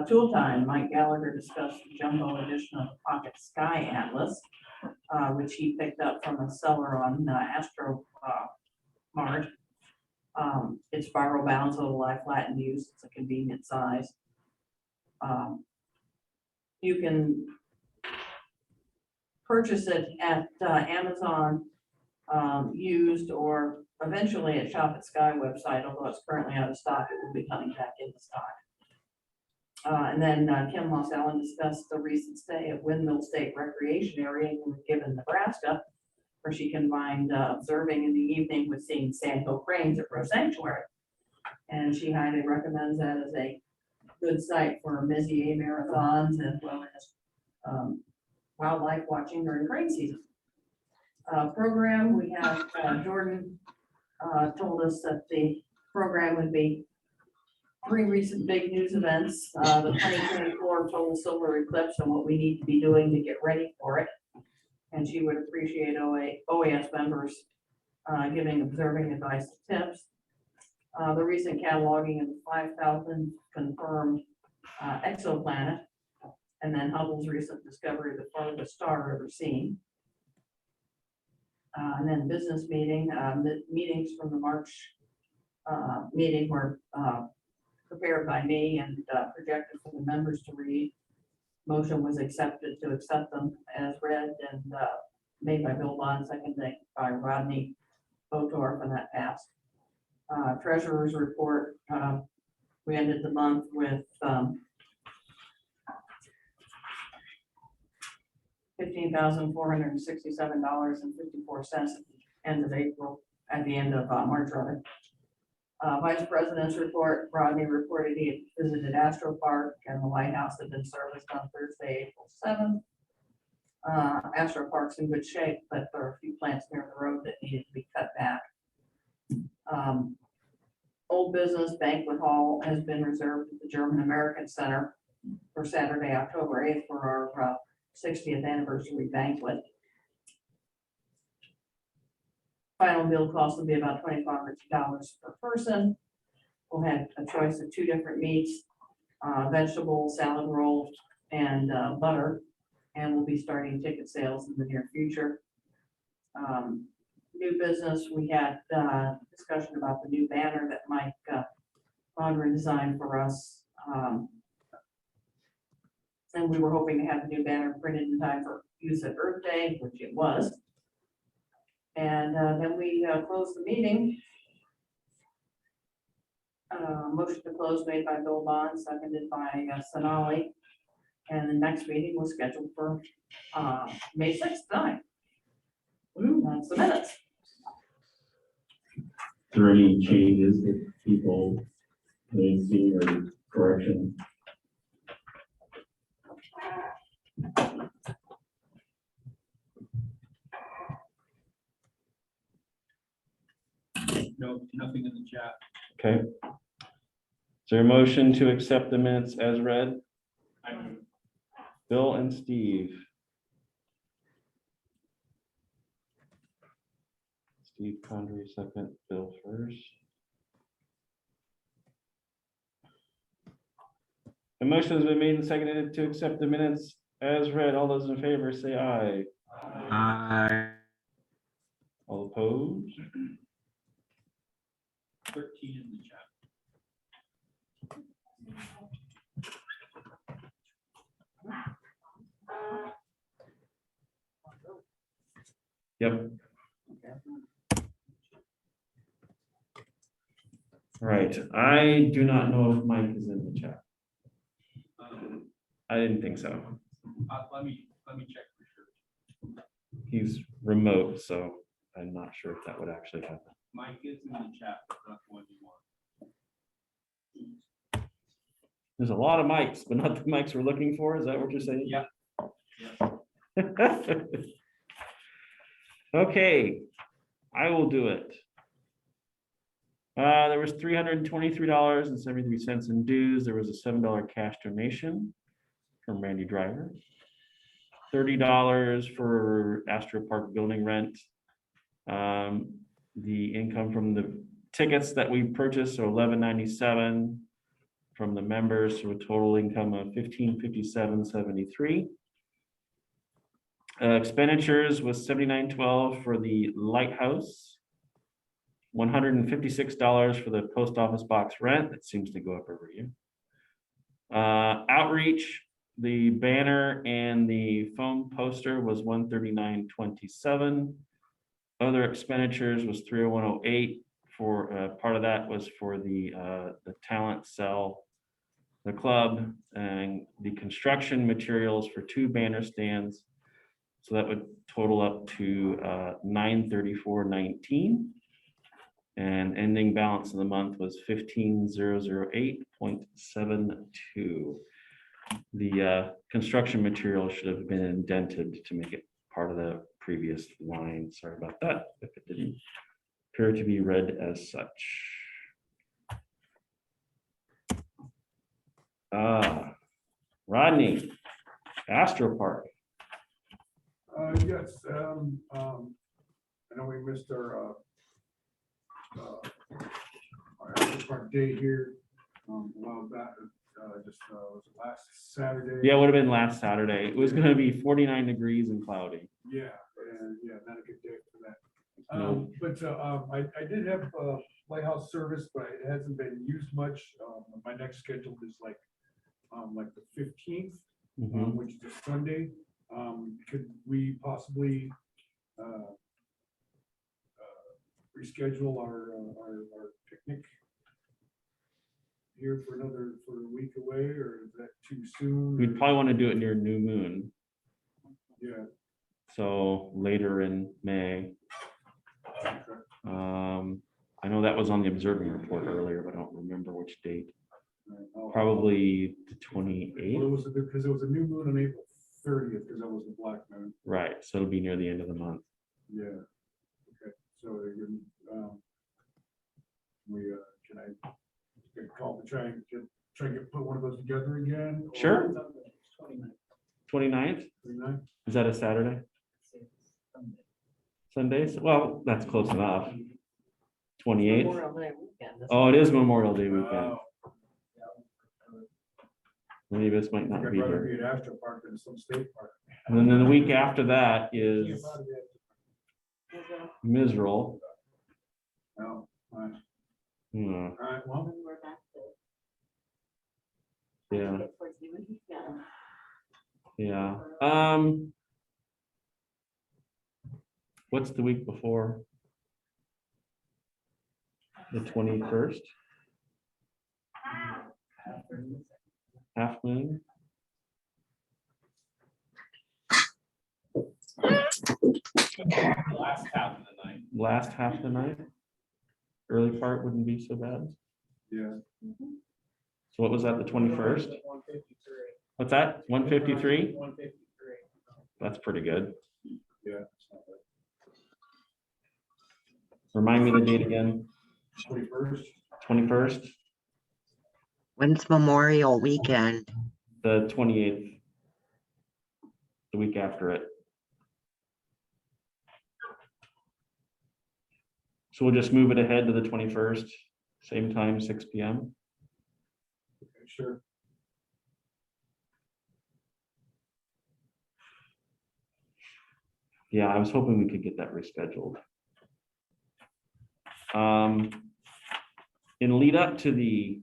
Tool time, Mike Gallagher discussed the jumbo edition of the Pocket Sky Atlas, which he picked up from a seller on Astro Mart. It's spiral bound, so it'll lie flat in use. It's a convenient size. You can purchase it at Amazon used, or eventually at Shop at Sky website, although it's currently out of stock. It will be coming back into stock. And then Kim Moss Allen discussed the recent stay at Windmill State Recreation Area in Gibbon, Nebraska, where she combined observing in the evening with seeing sandhill cranes at Rose Sanctuary. And she highly recommends that as a good site for Messier marathons as well as wildlife watching during crane season. Program, we have Jordan told us that the program would be 3 recent big news events, the 2024 total solar eclipse and what we need to be doing to get ready for it. And she would appreciate OAS members giving observing advice and tips. The recent cataloging of the 5,000 confirmed exoplanet, and then Hubble's recent discovery of the farthest star ever seen. And then business meeting, meetings from the March meeting were prepared by me and projected for the members to read. Motion was accepted to accept them as read and made by Bill Bond, seconded by Rodney Botorf, and that passed. Treasurer's report, we ended the month with $15,467.54 at the end of April, at the end of March rather. Vice President's report, Rodney reported he had visited Astro Park and the lighthouse had been serviced on Thursday, April 7th. Astro Park's in good shape, but there are a few plants near the road that needed to be cut back. Old Business Banquet Hall has been reserved at the German American Center for Saturday, October 8th for our 60th anniversary banquet. Final bill cost will be about $25 per person. We'll have a choice of 2 different meats, vegetable, salad roll, and butter. And we'll be starting ticket sales in the near future. New business, we had discussion about the new banner that Mike Mondry designed for us. And we were hoping to have the new banner printed in time for use at Earth Day, which it was. And then we closed the meeting. Motion to close made by Bill Bond, seconded by Sonali. And the next meeting was scheduled for May 6th, 9. That's the minutes. Is there any changes that people may see or correction? No, nothing in the chat. Okay. Is there a motion to accept the minutes as read? Bill and Steve. Steve Condrey, second, Bill first. The motion has been made and seconded to accept the minutes as read. All those in favor say aye. Aye. All opposed? 13 in the chat. Yep. All right, I do not know if Mike is in the chat. I didn't think so. Let me check for sure. He's remote, so I'm not sure if that would actually happen. Mike is in the chat, but not the one you want. There's a lot of mics, but not the mics we're looking for. Is that what you're saying? Yeah. Okay, I will do it. There was $323.73 in dues. There was a $7 cash donation from Randy Driver. $30 for Astro Park building rent. The income from the tickets that we purchased, so $11.97 from the members, so a total income of $1557.73. Expenditures was $79.12 for the lighthouse, $156 for the post office box rent. That seems to go up every year. Outreach, the banner and the foam poster was $139.27. Other expenditures was $301.08. For part of that was for the talent cell, the club, and the construction materials for 2 banner stands. So that would total up to $934.19. And ending balance of the month was $15,008.72. The construction material should have been indented to make it part of the previous line. Sorry about that, if it didn't appear to be read as such. Rodney, Astro Park. Yes, I know we missed our after park day here, a while back, was it last Saturday? Yeah, it would have been last Saturday. It was gonna be 49 degrees and cloudy. Yeah, and yeah, not a good day for that. No. But I did have lighthouse service, but it hasn't been used much. My next schedule is like the 15th, Mhm. which is a Sunday. Could we possibly reschedule our picnic here for a week away, or is that too soon? We'd probably want to do it near new moon, Yeah. so later in May. I know that was on the observing report earlier, but I don't remember which date. Probably the 28th. Well, it was because it was a new moon on April 30th, because that was the black moon. Right, so it'll be near the end of the month. Yeah. Okay, so can I call to try and put one of those together again? or- Sure. 29th, 29th? is that a Saturday? Sundays? Well, that's close enough. 28th. Memorial Day weekend. Oh, it is Memorial Day weekend. Wow. Many of us might not I'd be rather here. be at Astro Park than some state park. And then the week after that is Misrule. No, all right. Hmm, All right, well, When we're back to. Yeah. Get towards the end, yeah. What's the week before? The 21st? Half moon? Last half of the night. Last half of the night? Early part wouldn't be so bad. yeah. So what was that, the 21st? What's that? 153? 153. That's pretty good. Yeah. It's not bad. Remind me the date again. 21st. 21st, When's Memorial Weekend? the 28th, the week after it. So we'll just move it ahead to the 21st, same time, 6 p.m. Okay, sure. Yeah, I was hoping we could get that rescheduled. In lead up to the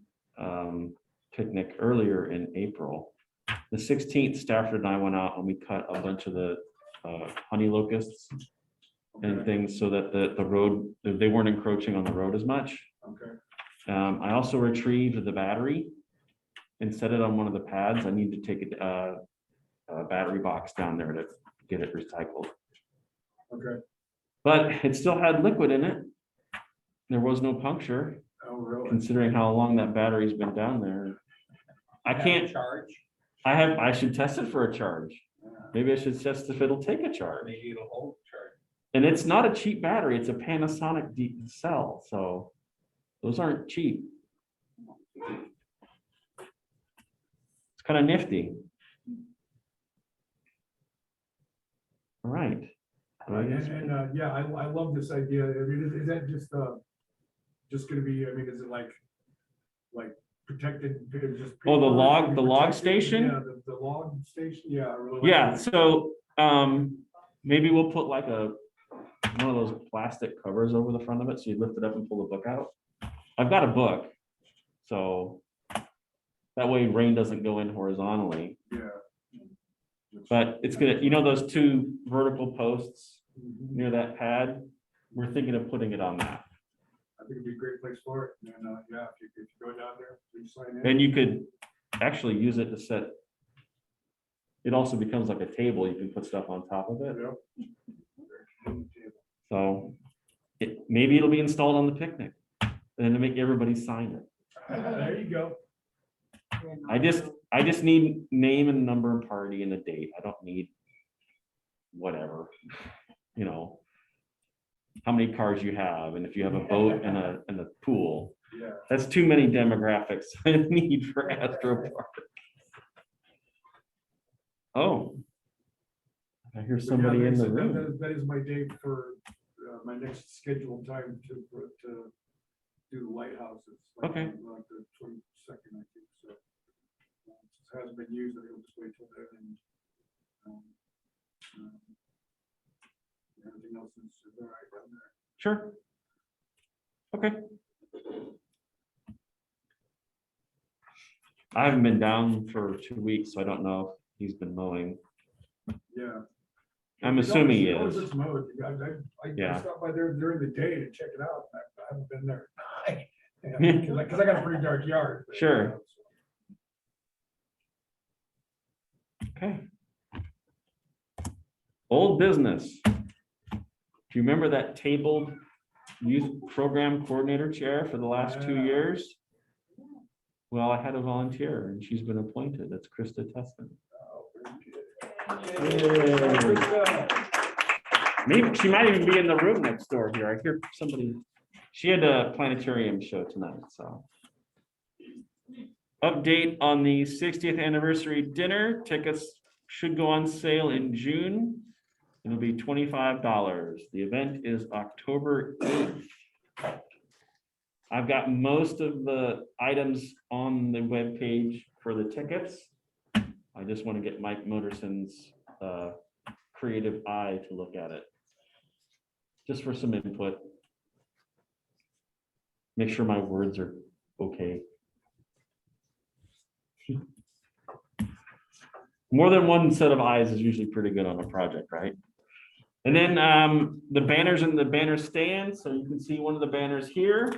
picnic earlier in April, the 16th, Stafford and I went out and we cut a bunch of the honey locusts and things so that the road, they weren't encroaching on the road as much. Okay. I also retrieved the battery and set it on one of the pads. I need to take a battery box down there to get it recycled. Okay. But it still had liquid in it. There was no puncture, Oh, really? considering how long that battery's been down there. I can't, Charge, I should test it for a charge. Yeah. Maybe I should test if it'll take a charge. maybe it'll hold charge. And it's not a cheap battery, it's a Panasonic cell, so those aren't cheap. It's kind of nifty. All right. And yeah, I love this idea. I mean, is that just gonna be, I mean, is it like protected? Just Oh, the log protected? station? Yeah, the log station, yeah. I really like Yeah, that. so maybe we'll put like one of those plastic covers over the front of it, so you lift it up and pull the book out. I've got a book, so that way rain doesn't go in horizontally. Yeah. But it's gonna, you know, those two vertical posts Mhm. near that pad, we're thinking of putting it on that. I think it'd be a great place for it. And yeah, if you go down there, please sign in. And you could actually use it to set. It also becomes like a table, you can put stuff on top of it. Yep. So maybe it'll be installed on the picnic and then to make everybody sign it. There you go. I just need name and number and party and a date. I don't need whatever, you know, how many cars you have, and if you have a boat and a pool. Yeah. That's too many demographics I need for Astro Park. Oh, I hear somebody in the room. That is my date for my next scheduled time to do the lighthouses. Like, Okay. Like the 22nd, I think, so. Since it hasn't been used, I think we'll just wait till then and everything else is all right down there. Sure. Okay. I haven't been down for 2 weeks, so I don't know if he's been mowing. Yeah. I'm assuming he It always is. looks mowed. I Yeah. stopped by there during the day to check it out. I haven't been there at night. Because I got a pretty dark yard. Sure. Okay. Old business. Do you remember that tabled youth program coordinator chair for the last 2 Yeah. years? Well, I had a volunteer and she's been appointed. That's Krista Tessman. Oh, very good. Maybe she might even be in the room next door here. I hear somebody, she had a planetarium show tonight, so. Update on the 60th anniversary dinner. Tickets should go on sale in June. It'll be $25. The event is October 8th. I've got most of the items on the webpage for the tickets. I just want to get Mike Moderson's creative eye to look at it. Just for some input. Make sure my words are okay. More than one set of eyes is usually pretty good on a project, right? And then the banners and the banner stand, so you can see one of the banners here.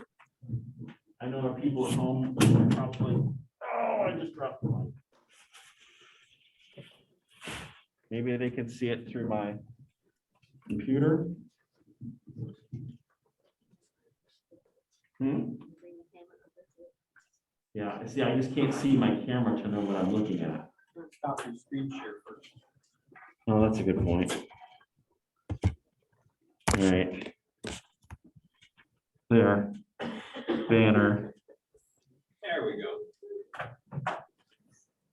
I know our people at home probably, oh, I just dropped the mic. Maybe they can see it through my computer. Yeah, see, I just can't see my camera to know what I'm looking at. Stop your screen share first. Oh, that's a good point. All right. There. banner. There we go.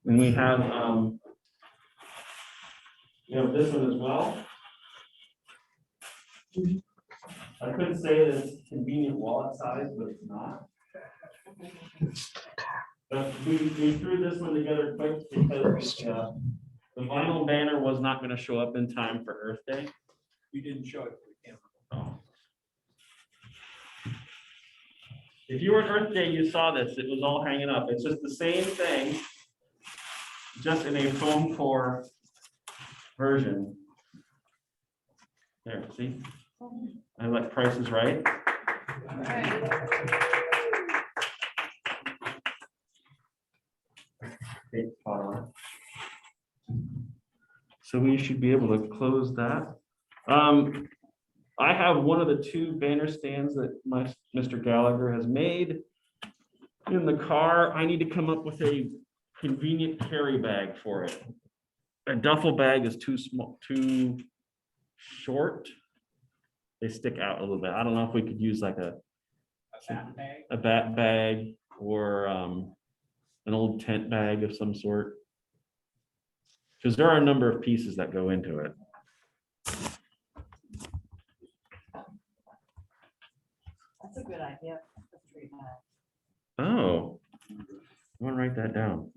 And we have this one as well. I couldn't say that it's convenient wallet size, but it's not. But we threw this one together quick because the vinyl banner was not going to show up in time for Earth Day. You didn't show it to the camera. Oh. If you were at Earth Day, you saw this. It was all hanging up. It's just the same thing, just in a foam core version. There, see? I like Price is Right. So we should be able to close that. I have one of the two banner stands that Mr. Gallagher has made in the car. I need to come up with a convenient carry bag for it. A duffel bag is too small, too short. They stick out a little bit. I don't know if we could use like a bat bag or an old tent bag of some sort. Because there are a number of pieces that go into it. That's a good idea. Oh, I want to write that down.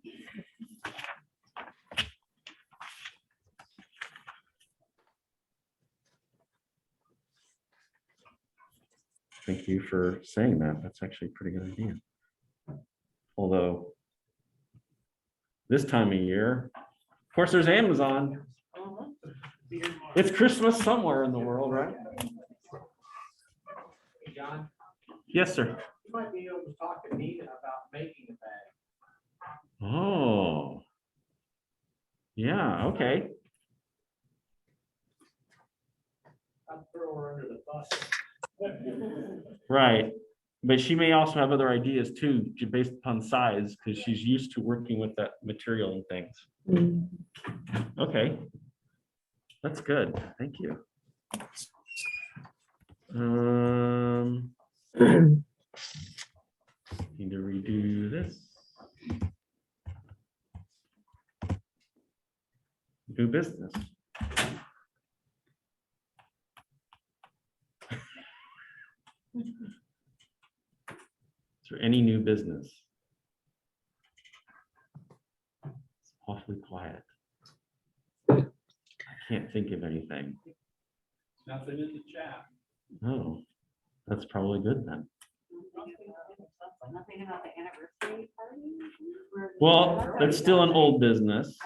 Thank you for saying that. That's actually a pretty good idea. Although this time of year, of course, there's Amazon. It's Christmas somewhere in the world, right? Hey, John, Yes, sir. you might be able to talk to Nina about making a bag. Oh. Yeah, okay. I'd throw her under the bus. Right. But she may also have other ideas too, based upon size, because she's used to working with that material and things. Okay. That's good. Thank you. Need to redo this. Do business. Is there any new business? It's awfully quiet. I can't think of anything. Nothing in the chat. Oh, that's probably good then. Nothing about the anniversary party? Well, that's still an old business.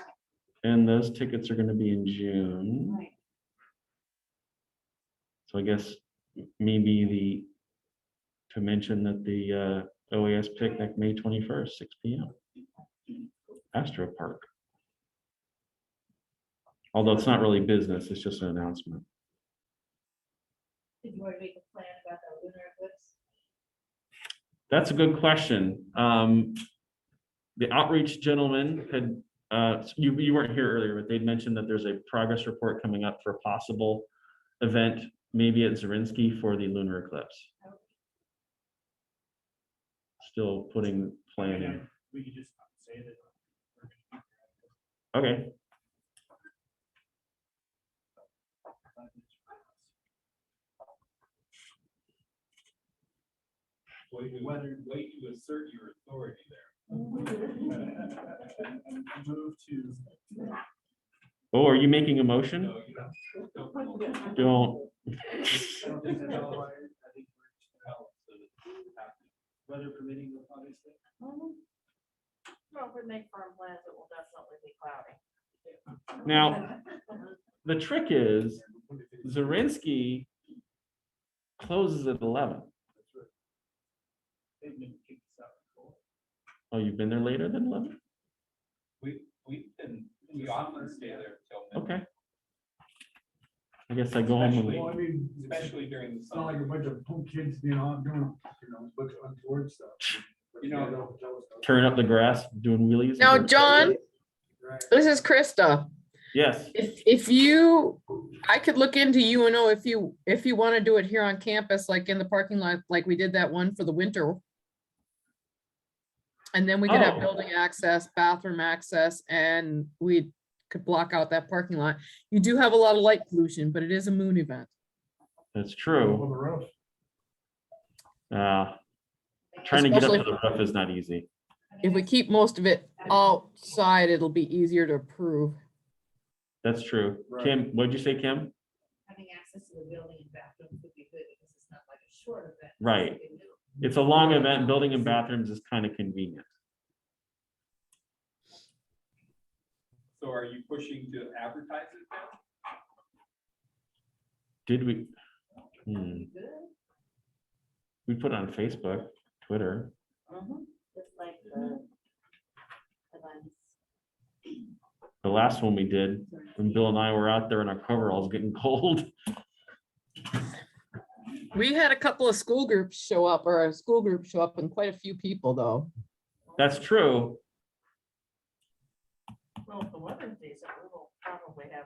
And those tickets are going to be in June. Right. So I guess maybe to mention that the OAS picnic, May 21st, 6 p.m. Astro Park. Although it's not really business, it's just an announcement. Did you want to make a plan about the lunar eclipse? That's a good question. The outreach gentleman had, you weren't here earlier, but they'd mentioned that there's a progress report coming up for a possible event, maybe at Zarinsky for the lunar eclipse. Still putting planning. We could just say that. Okay. Way to assert your authority there. Move to. Oh, are you making a motion? No, you don't. Don't. I don't think that's all right. I think weather permitting, obviously. Well, if we make firm plans, it will definitely be cloudy. Now, the trick is Zarinsky closes at 11. They've been kicked us out before. Oh, you've been there later than 11? We often stay there till midnight, Okay. I guess I go home Well, I and mean, especially during the it's not like summer. a bunch of home kids being on doing, a bunch of untoward stuff. You know, turn up the grass, doing wheelies. Now, John, Right. this is Krista. Yes. If you, I could look into UNO if you want to do it here on campus, like in the parking lot, like we did that one for the winter And then we could have Oh. building access, bathroom access, and we could block out that parking lot. You do have a lot of light pollution, but it is a moon event. That's On true. the roof. Trying to get up to Especially- the roof is not easy. If we keep most of it outside, it'll be easier to approve. That's true. Right. Kim, what'd you say, Kim? Having access to the building and bathrooms would be good because it's not like a short event. Right. It's a long event. Building and bathrooms is kind of convenient. So are you pushing to advertise it now? Did we? We put it on Facebook, Twitter. Just like the ones. The last one we did, when Bill and I were out there in our coveralls getting cold. We had a couple of school groups show up, or a school group show up, and quite a few people though. That's true. Well, if the weather's decent, we will probably have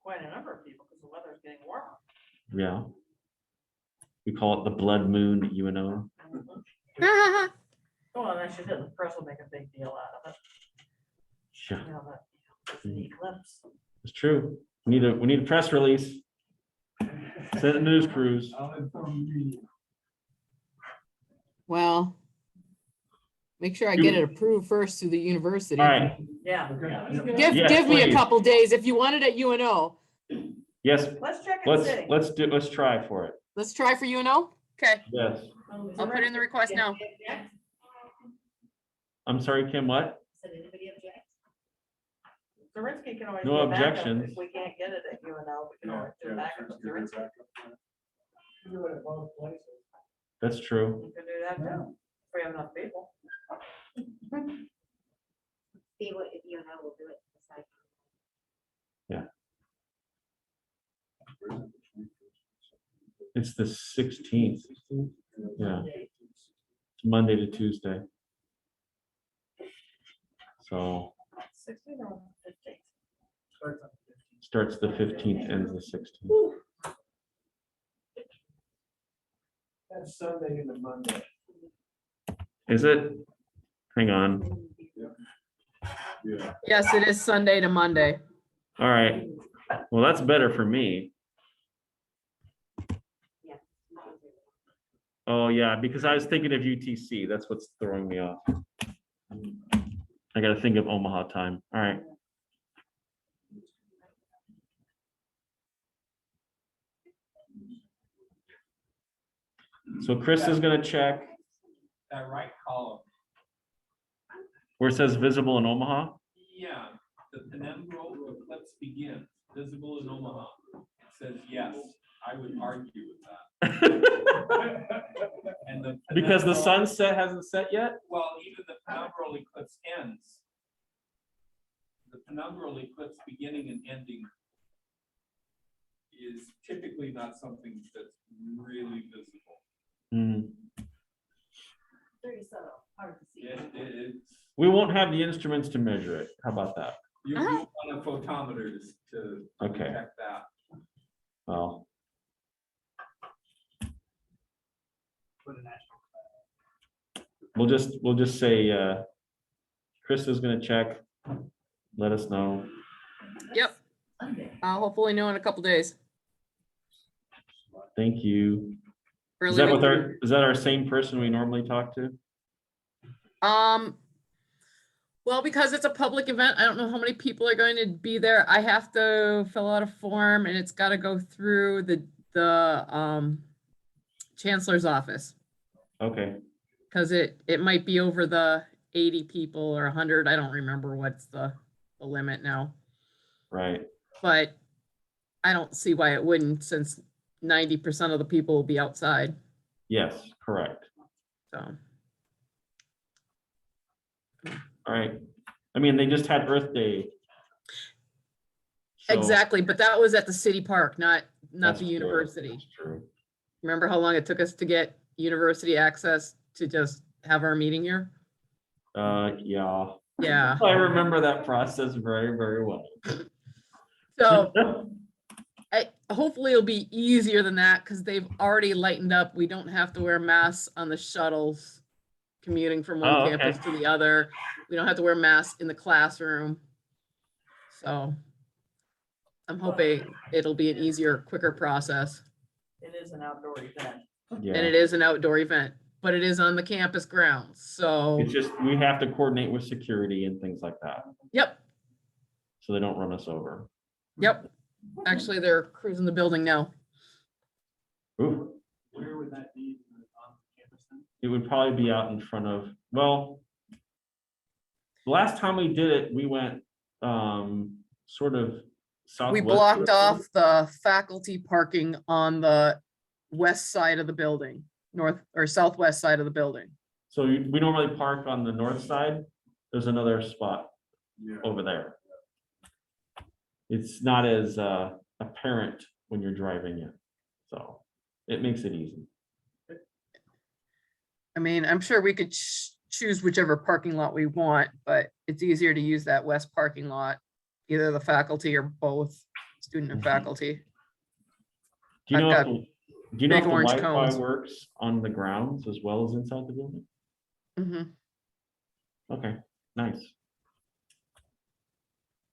quite a number of people because the weather's getting warmer. Yeah. We call it the blood moon at UNO. Well, and as you said, the press will make a big deal out of it. Yeah, You know, that it's the eclipse. it's true. We need a press release. Send a news cruise. I'll inform you. Well, make sure I get it approved first through the university. All right. Yeah. Okay. Give, Yes, give me a please. couple days. If you want it at UNO, Yes, Let's check and see. let's try for it. let's try for UNO. Okay, Yes. I'll put in the request now. I'm sorry, Kim, what? Said anybody object? Zirinsky can always. No do a backup objections. If we can't get it at UNO, we can always do a backup with Zirinsky. Do it at both places. That's true. We can do that too, if we have enough people. See what, if you know, we'll do it. Decide. It's the 16th. Yeah. It's Monday to Tuesday. So 16 or 15? starts the 15th, ends the 16th. That's Sunday into Monday. Is it? Hang on. Yeah. Yes, it is Sunday to Monday. All right. Well, that's better for me. Oh, yeah, because I was thinking of UTC. That's what's throwing me off. I got to think of Omaha time. All right. So Chris is going to check That right column, where it says visible in Omaha. yeah, the penumbral eclipse begins, visible in Omaha. It says yes, I would argue with that. And the Because the penumbral- sunset hasn't set yet? Well, even the penumbral eclipse ends. The penumbral eclipse beginning and ending is typically not something that's really visible. Hmm. Very subtle, hard to see. It's, We won't have the instruments to measure it. How about that? you want a photometer to Okay, detect that. well, we'll just say, Chris is gonna check. Let us know. Yep, I'll hopefully know in a couple days. Thank you. Is Early that next with week. our, is that our same person we normally talk to? Well, because it's a public event, I don't know how many people are going to be there. I have to fill out a form and it's got to go through the chancellor's office. Okay, Because it might be over the 80 people or 100. I don't remember what's the limit now. right. But I don't see why it wouldn't, since 90% of the people will be outside. Yes, correct. So, All right. I mean, they just had Earth Day. So- exactly, but that was at the city park, not That's the true, university. that's true. Remember how long it took us to get university access to just have our meeting here? Yeah. Yeah, I remember that process very, very well. so hopefully it'll be easier than that because they've already lightened up. We don't have to wear masks on the shuttles. commuting from Oh, one okay. campus to the other. We don't have to wear masks in the classroom. So I'm hoping it'll be an easier, quicker process. It is an outdoor event. And Yeah, it is an outdoor event, but it is on the campus grounds. So, it's just, we have to coordinate with security and things like that, yep, so they don't run us over. yep. Actually, they're cruising the building now. Ooh, Where would that be on campus then? it would probably be out in front of, well, the last time we did it, we went sort of southwest. We blocked off the faculty parking on the west side of the building, north or southwest side of the building. So we normally park on the north side. There's another spot Yeah. over there. It's not as apparent when you're driving in, so it makes it easy. I mean, I'm sure we could choose whichever parking lot we want, but it's easier to use that west parking lot, either the faculty or both student and Mhm. faculty. Do you know I've if got the, do you know if big the orange Wi-Fi cones. works on the grounds as well as inside the building? Mhm. Okay, nice.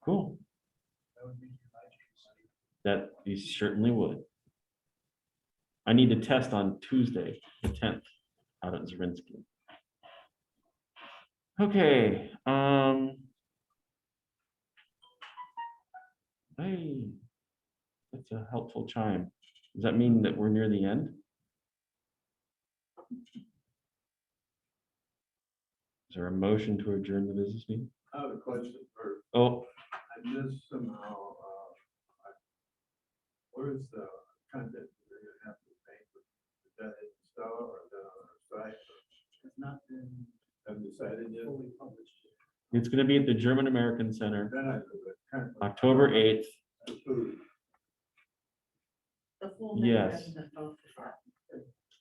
Cool. That you certainly would. I need to test on Tuesday, the 10th, out at Zirinsky. Okay, hey, that's a helpful chime. Does that mean that we're near the end? Is there a motion to adjourn the business meeting? I have a question for, Oh, I missed somehow, what is the content we're gonna have to make? Is that in Stella or is that on our site? It's not been Haven't decided yet. fully published yet. it's gonna be at the German American Center, Then I do it, kind of- October 8th. Food. The full name Yes. hasn't been posted yet.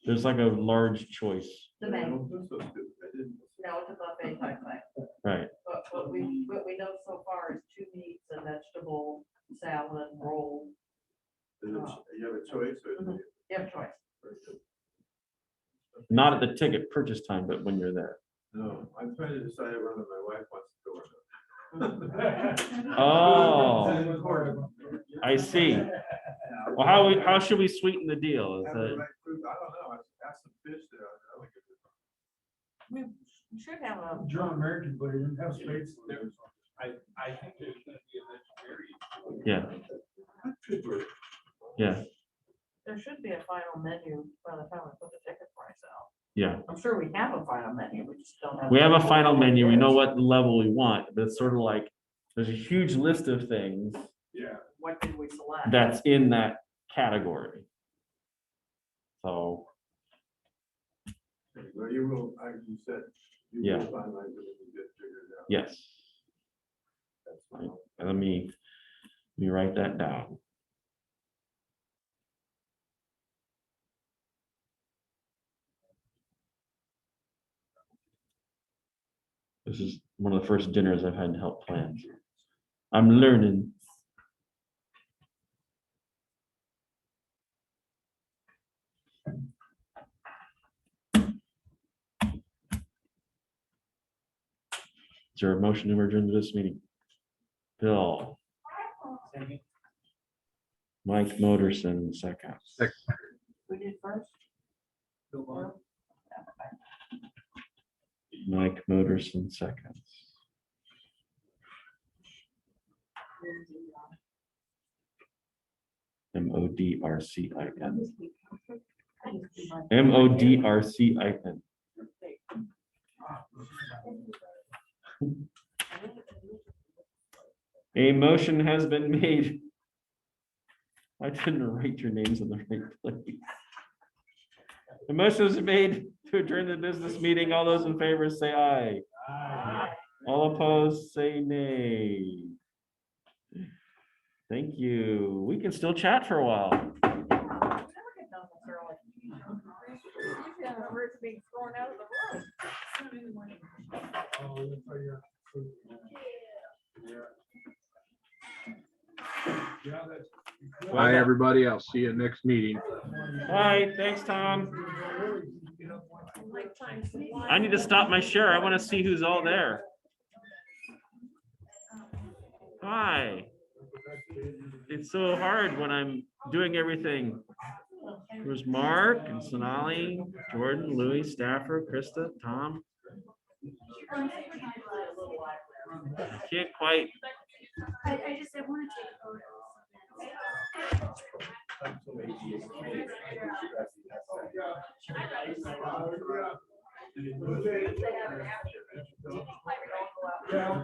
There's like a large choice, The I main, don't think so, Stu. I didn't. no, it's a buffet type thing. right? But what we know so far is 2 meats, a vegetable, salad, roll. You have a choice or? Mhm. You have a choice. Not at the ticket purchase time, but when you're there. No, I'm trying to decide whether my wife wants to go or not. Oh, I see. Well, how should we sweeten the deal? Is Have the that, right food. I don't know, I asked some fish there. I like it. We should have a. German American, but it didn't have space. I think there's gonna be a vegetarian. yeah, That could work. yeah, There should be a final menu by the time we put the ticket price out. yeah. I'm sure we have a final menu, we just don't have. We have a final menu. We know what level we want, but it's sort of like, there's a huge list of things Yeah. What did we select? that's in that category. So, Well, you will, like you said, you Yeah. will finalize it when you get figured out. yes, That's fine. let me write that down. This is one of the first dinners I've had to help plan. I'm learning. Is there a motion to adjourn to this meeting? Bill, Mike Moderson, second. We did first. Mike Moderson, second. Modercin. Modercin. A motion has been made. I didn't write your names in the right place. The motion is made to adjourn the business meeting. All those in favor say aye. All opposed, say nay. Thank you. We can still chat for a while. Never get done this early. Usually I'm the first being thrown out of the room. Oh, that's how you're. Yeah, that's. Bye, everybody. I'll see you next meeting. Bye. Thanks, Tom. Like trying to fly I need to stop my share. I want to see who's all there. Hi. It's so hard when I'm doing everything. There's Mark and Sonali, Jordan, Louis, Stafford, Krista, Tom. Can't quite. I just, I want to take photos. Yeah.